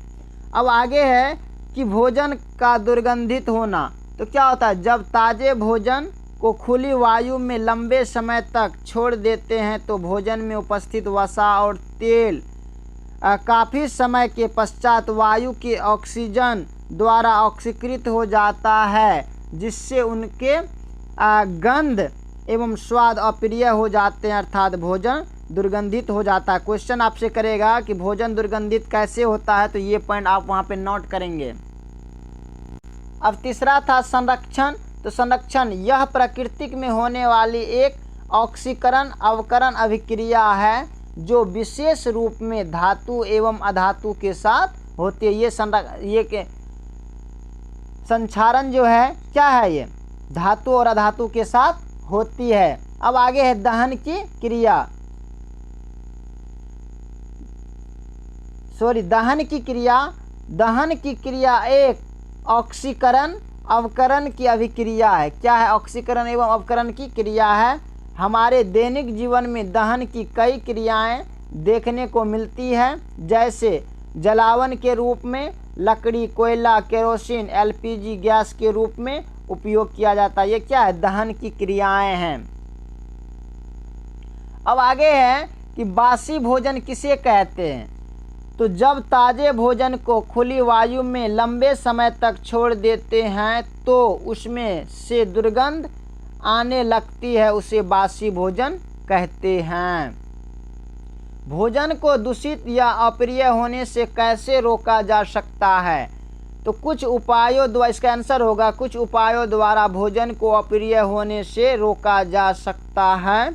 अब आगे है कि भोजन का दुर्गंधित होना। तो क्या होता है, जब ताज़े भोजन को खुली वायु में लंबे समय तक छोड़ देते हैं तो भोजन में उपस्थित वसा और तेल काफ़ी समय के पश्चात वायु के ऑक्सीजन द्वारा ऑक्सीकृत हो जाता है, जिससे उनके गंध एवं स्वाद अप्रिय हो जाते हैं, अर्थात भोजन दुर्गंधित हो जाता है। क्वेश्चन आपसे करेगा कि भोजन दुर्गंधित कैसे होता है, तो ये पॉइंट आप वहाँ पे नोट करेंगे। अब तीसरा था संरक्षण। तो संरक्षण यह प्रकृति में होने वाली एक ऑक्सीकरण अवकरण अभिक्रिया है जो विशेष रूप में धातु एवं अधातु के साथ होती है। ये के संक्षारण जो है क्या है, ये धातु और अधातु के साथ होती है। अब आगे है दहन की क्रिया। दहन की क्रिया एक ऑक्सीकरण अवकरण की अभिक्रिया है। क्या है, ऑक्सीकरण एवं अवकरण की क्रिया है। हमारे दैनिक जीवन में दहन की कई क्रियाएं देखने को मिलती है, जैसे जलावन के रूप में लकड़ी, कोयला, केरोसिन, LPG गैस के रूप में उपयोग किया जाता है। ये क्या है, दहन की क्रियाएं हैं। अब आगे है कि बासी भोजन किसे कहते हैं। तो जब ताज़े भोजन को खुली वायु में लंबे समय तक छोड़ देते हैं तो उसमें से दुर्गंध आने लगती है, उसे बासी भोजन कहते हैं। भोजन को दूषित या अप्रिय होने से कैसे रोका जा सकता है। तो कुछ उपायों द्वारा, इसका आंसर होगा कुछ उपायों द्वारा भोजन को अप्रिय होने से रोका जा सकता है।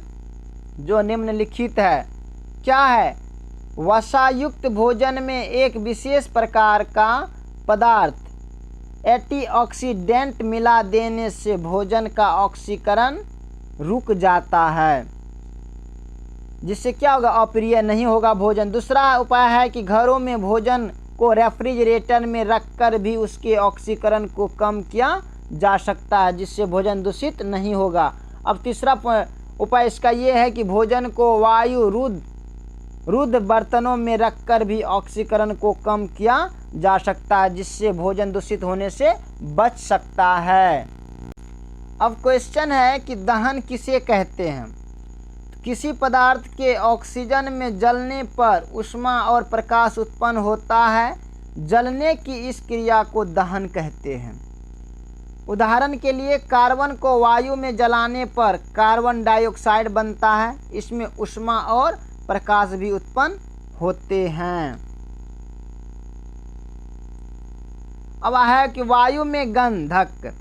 जो निम्नलिखित है। क्या है? वसायुक्त भोजन में एक विशेष प्रकार का पदार्थ एंटीऑक्सीडेंट मिला देने से भोजन का ऑक्सीकरण रुक जाता है, जिससे क्या होगा? अप्रिय नहीं होगा भोजन। दूसरा उपाय है कि घरों में भोजन को रेफ्रिजरेटर में रखकर भी उसके ऑक्सीकरण को कम किया जा सकता है, जिससे भोजन दूषित नहीं होगा। अब तीसरा उपाय इसका ये है कि भोजन को वायु रुद्ध बर्तनों में रखकर भी ऑक्सीकरण को कम किया जा सकता है, जिससे भोजन दूषित होने से बच सकता है। अब क्वेश्चन है कि दहन किसे कहते हैं? किसी पदार्थ के ऑक्सीजन में जलने पर ऊष्मा और प्रकाश उत्पन्न होता है। जलने की इस क्रिया को दहन कहते हैं। उदाहरण के लिए कार्बन को वायु में जलाने पर कार्बन डाइऑक्साइड बनता है। इसमें ऊष्मा और प्रकाश भी उत्पन्न होते हैं। अब है कि वायु में गंधक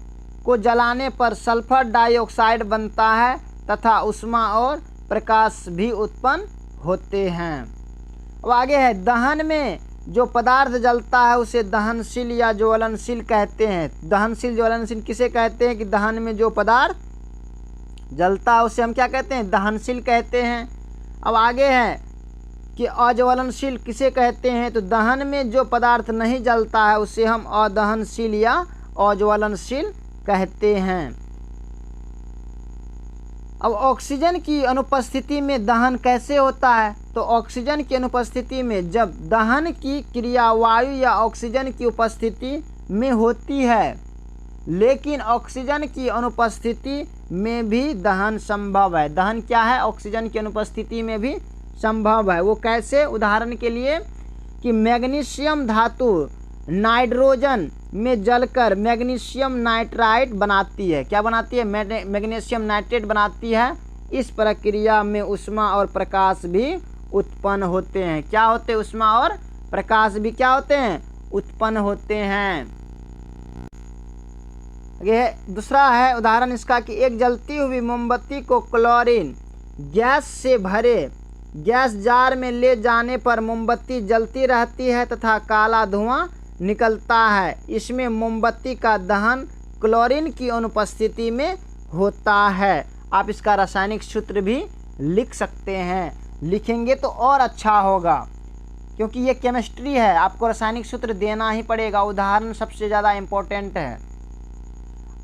को जलाने पर सल्फर डाइऑक्साइड बनता है तथा ऊष्मा और प्रकाश भी उत्पन्न होते हैं। अब आगे है, दहन में जो पदार्थ जलता है उसे दहनशील या ज्वलनशील कहते हैं। दहनशील ज्वलनशील किसे कहते हैं? कि दहन में जो पदार्थ जलता है उसे हम क्या कहते हैं? दहनशील कहते हैं। अब आगे है कि अज्वलनशील किसे कहते हैं? तो दहन में जो पदार्थ नहीं जलता है उसे हम अदहनशील या अज्वलनशील कहते हैं। अब ऑक्सीजन की अनुपस्थिति में दहन कैसे होता है? तो ऑक्सीजन की अनुपस्थिति में जब दहन की क्रिया वायु या ऑक्सीजन की उपस्थिति में होती है, लेकिन ऑक्सीजन की अनुपस्थिति में भी दहन संभव है। दहन क्या है? ऑक्सीजन की अनुपस्थिति में भी संभव है। वो कैसे? उदाहरण के लिए कि मैग्नीशियम धातु नाइट्रोजन में जलकर मैग्नीशियम नाइट्राइट बनाती है। क्या बनाती है? मैग्नीशियम नाइट्रेट बनाती है। इस प्रक्रिया में ऊष्मा और प्रकाश भी उत्पन्न होते हैं। क्या होते हैं? ऊष्मा और प्रकाश भी क्या होते हैं? उत्पन्न होते हैं। यह दूसरा है उदाहरण इसका कि एक जलती हुई मोमबत्ती को क्लोरीन गैस से भरे गैस जार में ले जाने पर मोमबत्ती जलती रहती है तथा काला धुआं निकलता है। इसमें मोमबत्ती का दहन क्लोरीन की अनुपस्थिति में होता है। आप इसका रासायनिक सूत्र भी लिख सकते हैं। लिखेंगे तो और अच्छा होगा, क्योंकि ये केमिस्ट्री है, आपको रासायनिक सूत्र देना ही पड़ेगा। उदाहरण सबसे ज़्यादा इम्पोर्टेंट है।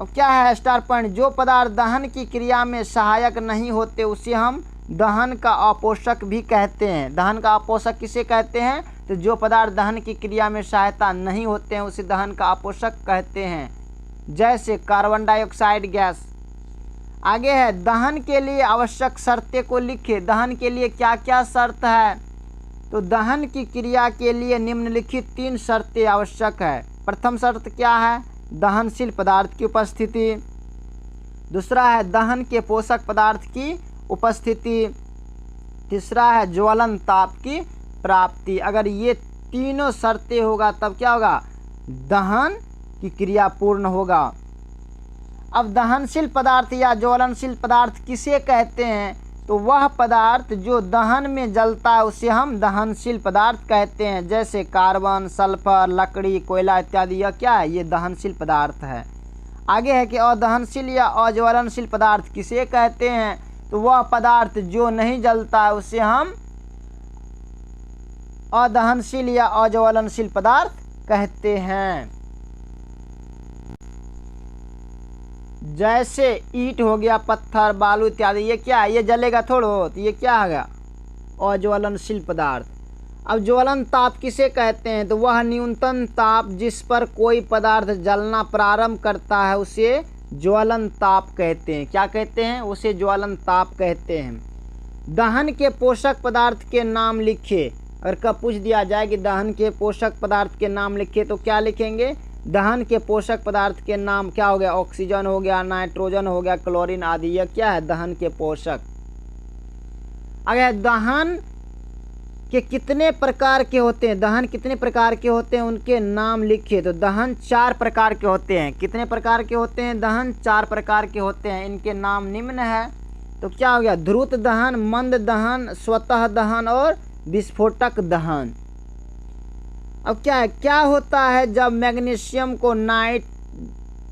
अब क्या है स्टार पॉइंट? जो पदार्थ दहन की क्रिया में सहायक नहीं होते उसे हम दहन का अपोषक भी कहते हैं। दहन का अपोषक किसे कहते हैं? तो जो पदार्थ दहन की क्रिया में सहायता नहीं होते हैं उसे दहन का अपोषक कहते हैं, जैसे कार्बन डाइऑक्साइड गैस। आगे है, दहन के लिए आवश्यक शर्तें को लिखे। दहन के लिए क्या क्या शर्त है? तो दहन की क्रिया के लिए निम्नलिखित 3 शर्तें आवश्यक है। प्रथम शर्त क्या है? दहनशील पदार्थ की उपस्थिति। दूसरा है दहन के पोषक पदार्थ की उपस्थिति। तीसरा है ज्वलन ताप की प्राप्ति। अगर ये तीनों शर्तें होगा तब क्या होगा? दहन की क्रिया पूर्ण होगा। अब दहनशील पदार्थ या ज्वलनशील पदार्थ किसे कहते हैं? तो वह पदार्थ जो दहन में जलता है उसे हम दहनशील पदार्थ कहते हैं, जैसे कार्बन, सल्फर, लकड़ी, कोयला इत्यादि। यह क्या है? ये दहनशील पदार्थ है। आगे है कि अदहनशील या अज्वलनशील पदार्थ किसे कहते हैं? तो वह पदार्थ जो नहीं जलता है उसे हम अदहनशील या अज्वलनशील पदार्थ कहते हैं। जैसे ईंट हो गया, पत्थर, बालू इत्यादि। ये क्या है? ये जलेगा थोड़ो, तो ये क्या है? अज्वलनशील पदार्थ। अब ज्वलन ताप किसे कहते हैं? तो वह न्यूनतम ताप जिस पर कोई पदार्थ जलना प्रारंभ करता है उसे ज्वलन ताप कहते हैं। क्या कहते हैं? उसे ज्वलन ताप कहते हैं। दहन के पोषक पदार्थ के नाम लिखे। अगर कब पूछ दिया जाए कि दहन के पोषक पदार्थ के नाम लिखे तो क्या लिखेंगे? दहन के पोषक पदार्थ के नाम क्या हो गया? ऑक्सीजन हो गया, नाइट्रोजन हो गया, क्लोरीन आदि। यह क्या है? दहन के पोषक। अगर दहन के कितने प्रकार के होते हैं? दहन कितने प्रकार के होते हैं उनके नाम लिखिए। तो दहन 4 प्रकार के होते हैं। कितने प्रकार के होते हैं? दहन 4 प्रकार के होते हैं। इनके नाम निम्न है। तो क्या हो गया, द्रुत दहन, मंद दहन, स्वतः दहन और विस्फोटक दहन। अब क्या है, क्या होता है जब मैग्नीशियम को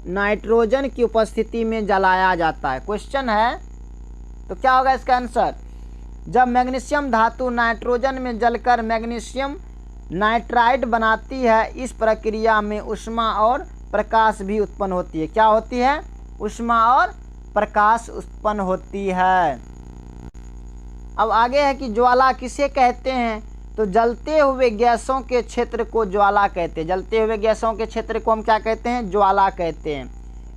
नाइट्रोजन की उपस्थिति में जलाया जाता है, क्वेश्चन है। तो क्या होगा इसका आंसर, जब मैग्नीशियम धातु नाइट्रोजन में जलकर मैग्नीशियम नाइट्राइड बनाती है, इस प्रक्रिया में ऊष्मा और प्रकाश भी उत्पन्न होती है। क्या होती है, ऊष्मा और प्रकाश उत्पन्न होती है। अब आगे है कि ज्वाला किसे कहते हैं, तो जलते हुए गैसों के क्षेत्र को ज्वाला कहते हैं। जलते हुए गैसों के क्षेत्र को हम क्या कहते हैं, ज्वाला कहते हैं।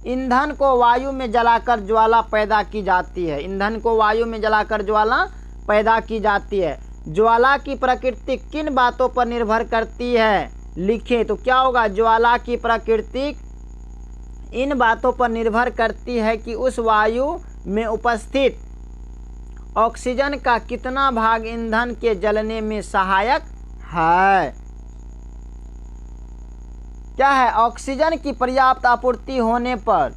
ईंधन को वायु में जलाकर ज्वाला पैदा की जाती है। ईंधन को वायु में जलाकर ज्वाला पैदा की जाती है। ज्वाला की प्रकृति किन बातों पर निर्भर करती है, लिखें। तो क्या होगा, ज्वाला की प्रकृति इन बातों पर निर्भर करती है कि उस वायु में उपस्थित ऑक्सीजन का कितना भाग ईंधन के जलने में सहायक है। क्या है, ऑक्सीजन की पर्याप्त आपूर्ति होने पर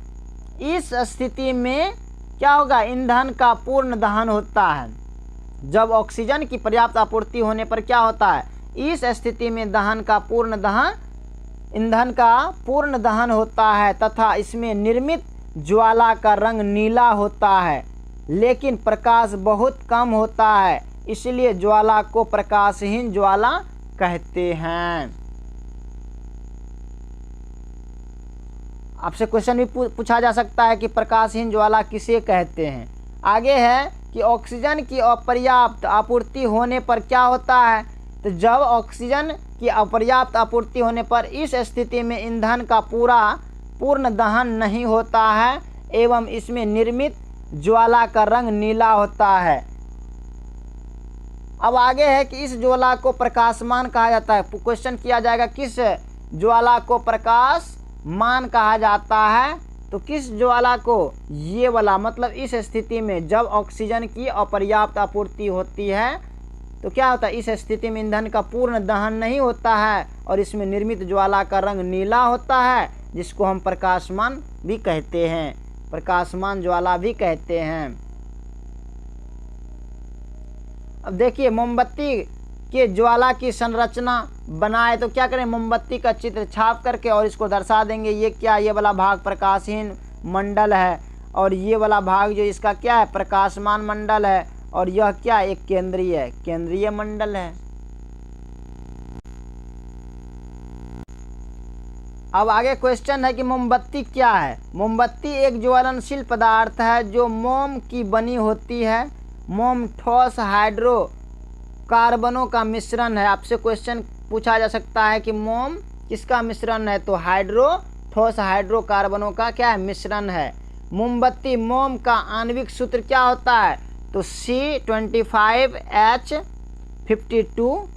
इस स्थिति में क्या होगा, ईंधन का पूर्ण दहन होता है। जब ऑक्सीजन की पर्याप्त आपूर्ति होने पर क्या होता है, इस स्थिति में ईंधन का पूर्ण दहन होता है तथा इसमें निर्मित ज्वाला का रंग नीला होता है, लेकिन प्रकाश बहुत कम होता है, इसलिए ज्वाला को प्रकाशहीन ज्वाला कहते हैं। आपसे क्वेश्चन भी पूछा जा सकता है कि प्रकाशहीन ज्वाला किसे कहते हैं। आगे है कि ऑक्सीजन की अपर्याप्त आपूर्ति होने पर क्या होता है, तो जब ऑक्सीजन की अपर्याप्त आपूर्ति होने पर इस स्थिति में ईंधन का पूर्ण दहन नहीं होता है एवं इसमें निर्मित ज्वाला का रंग नीला होता है। अब आगे है कि इस ज्वाला को प्रकाशमान कहा जाता है। क्वेश्चन किया जाएगा किस ज्वाला को प्रकाशमान कहा जाता है, तो किस ज्वाला को, ये वाला, मतलब इस स्थिति में जब ऑक्सीजन की अपर्याप्त आपूर्ति होती है तो क्या होता है, इस स्थिति में ईंधन का पूर्ण दहन नहीं होता है और इसमें निर्मित ज्वाला का रंग नीला होता है, जिसको हम प्रकाशमान भी कहते हैं, प्रकाशमान ज्वाला भी कहते हैं। अब देखिए, मोमबत्ती के ज्वाला की संरचना बनाए तो क्या करें, मोमबत्ती का चित्र छाप करके और इसको दर्शा देंगे। ये क्या, ये वाला भाग प्रकाशहीन मंडल है और ये वाला भाग जो इसका क्या है, प्रकाशमान मंडल है, और यह क्या, एक केंद्रीय मंडल है। अब आगे क्वेश्चन है कि मोमबत्ती क्या है। मोमबत्ती एक ज्वलनशील पदार्थ है जो मोम की बनी होती है। मोम ठोस हाइड्रोकार्बनों का मिश्रण है। आपसे क्वेश्चन पूछा जा सकता है कि मोम किसका मिश्रण है, तो ठोस हाइड्रोकार्बनों का क्या है, मिश्रण है। मोमबत्ती मोम का आणविक सूत्र क्या होता है, तो C25H52,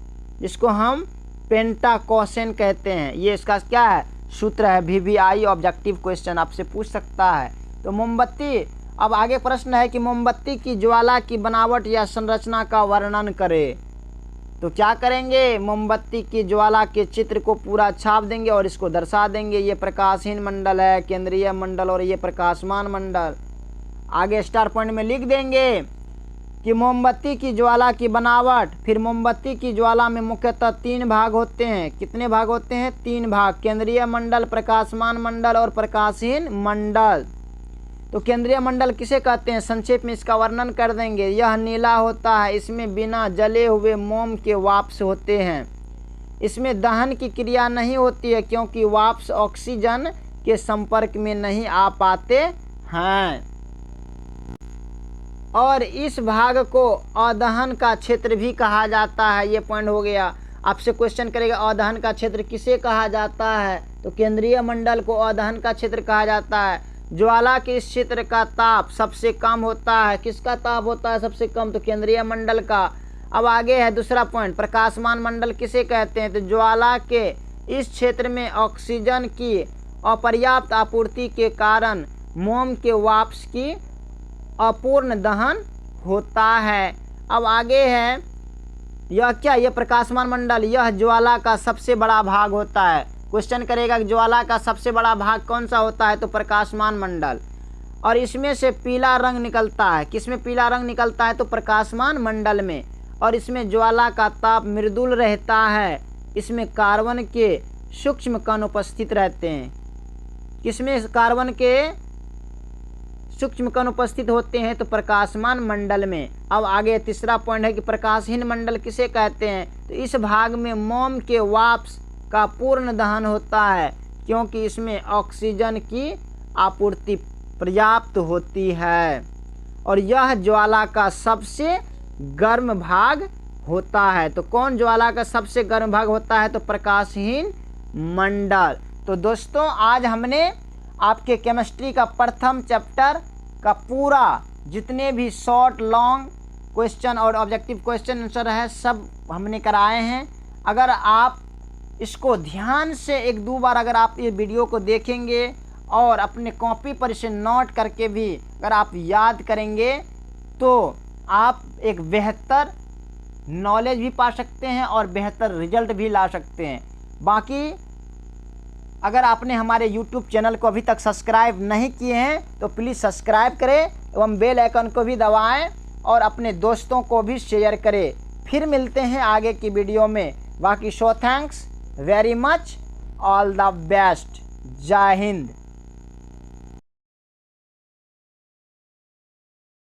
जिसको हम पेंटाकोसेन कहते हैं। ये इसका क्या है, सूत्र है। VVI ऑब्जेक्टिव क्वेश्चन आपसे पूछ सकता है। तो मोमबत्ती, अब आगे प्रश्न है कि मोमबत्ती की ज्वाला की बनावट या संरचना का वर्णन करें। तो क्या करेंगे, मोमबत्ती की ज्वाला के चित्र को पूरा छाप देंगे और इसको दर्शा देंगे। ये प्रकाशहीन मंडल है, केंद्रीय मंडल, और ये प्रकाशमान मंडल। आगे स्टार पॉइंट में लिख देंगे कि मोमबत्ती की ज्वाला की बनावट। फिर मोमबत्ती की ज्वाला में मुख्यतः 3 भाग होते हैं। कितने भाग होते हैं, 3 भाग, केंद्रीय मंडल, प्रकाशमान मंडल और प्रकाशहीन मंडल। तो केंद्रीय मंडल किसे कहते हैं, संक्षेप में इसका वर्णन कर देंगे। यह नीला होता है, इसमें बिना जले हुए मोम के वाष्प होते हैं। इसमें दहन की क्रिया नहीं होती है क्योंकि वाष्प ऑक्सीजन के संपर्क में नहीं आ पाते हैं। और इस भाग को अदहन का क्षेत्र भी कहा जाता है। ये पॉइंट हो गया। आपसे क्वेश्चन करेगा अदहन का क्षेत्र किसे कहा जाता है, तो केंद्रीय मंडल को अदहन का क्षेत्र कहा जाता है। ज्वाला के इस क्षेत्र का ताप सबसे कम होता है। किसका ताप होता है सबसे कम, तो केंद्रीय मंडल का। अब आगे है दूसरा पॉइंट, प्रकाशमान मंडल किसे कहते हैं, तो ज्वाला के इस क्षेत्र में ऑक्सीजन की अपर्याप्त आपूर्ति के कारण मोम के वाष्प की अपूर्ण दहन होता है। अब आगे है, यह क्या, यह प्रकाशमान मंडल, यह ज्वाला का सबसे बड़ा भाग होता है। क्वेश्चन करेगा कि ज्वाला का सबसे बड़ा भाग कौन सा होता है, तो प्रकाशमान मंडल। और इसमें से पीला रंग निकलता है। किसमें पीला रंग निकलता है? तो प्रकाशमान मंडल में। और इसमें ज्वाला का ताप मृदुल रहता है। इसमें कार्बन के सूक्ष्म कण उपस्थित रहते हैं। किसमें कार्बन के सूक्ष्म कण उपस्थित होते हैं? तो प्रकाशमान मंडल में। अब आगे तीसरा पॉइंट है कि प्रकाशहीन मंडल किसे कहते हैं? तो इस भाग में मोम के वाष्प का पूर्ण दहन होता है, क्योंकि इसमें ऑक्सीजन की आपूर्ति पर्याप्त होती है और यह ज्वाला का सबसे गर्म भाग होता है। तो कौन ज्वाला का सबसे गर्म भाग होता है? तो प्रकाशहीन मंडल। तो दोस्तों आज हमने आपके केमिस्ट्री का प्रथम चैप्टर का पूरा जितने भी शॉर्ट लॉन्ग क्वेश्चन और ऑब्जेक्टिव क्वेश्चन आंसर है सब हमने कराए हैं। अगर आप इसको ध्यान से एक दो बार अगर आप ये वीडियो को देखेंगे और अपने कॉपी पर इसे नोट करके भी अगर आप याद करेंगे तो आप एक बेहतर नॉलेज भी पा सकते हैं और बेहतर रिजल्ट भी ला सकते हैं। बाकी अगर आपने हमारे YouTube चैनल को अभी तक सब्सक्राइब नहीं किए हैं तो प्लीज़ सब्सक्राइब करें एवं बेल आइकन को भी दबाएं और अपने दोस्तों को भी शेयर करें। फिर मिलते हैं आगे की वीडियो में। बाकी thanks very much, all the best, जय हिंद।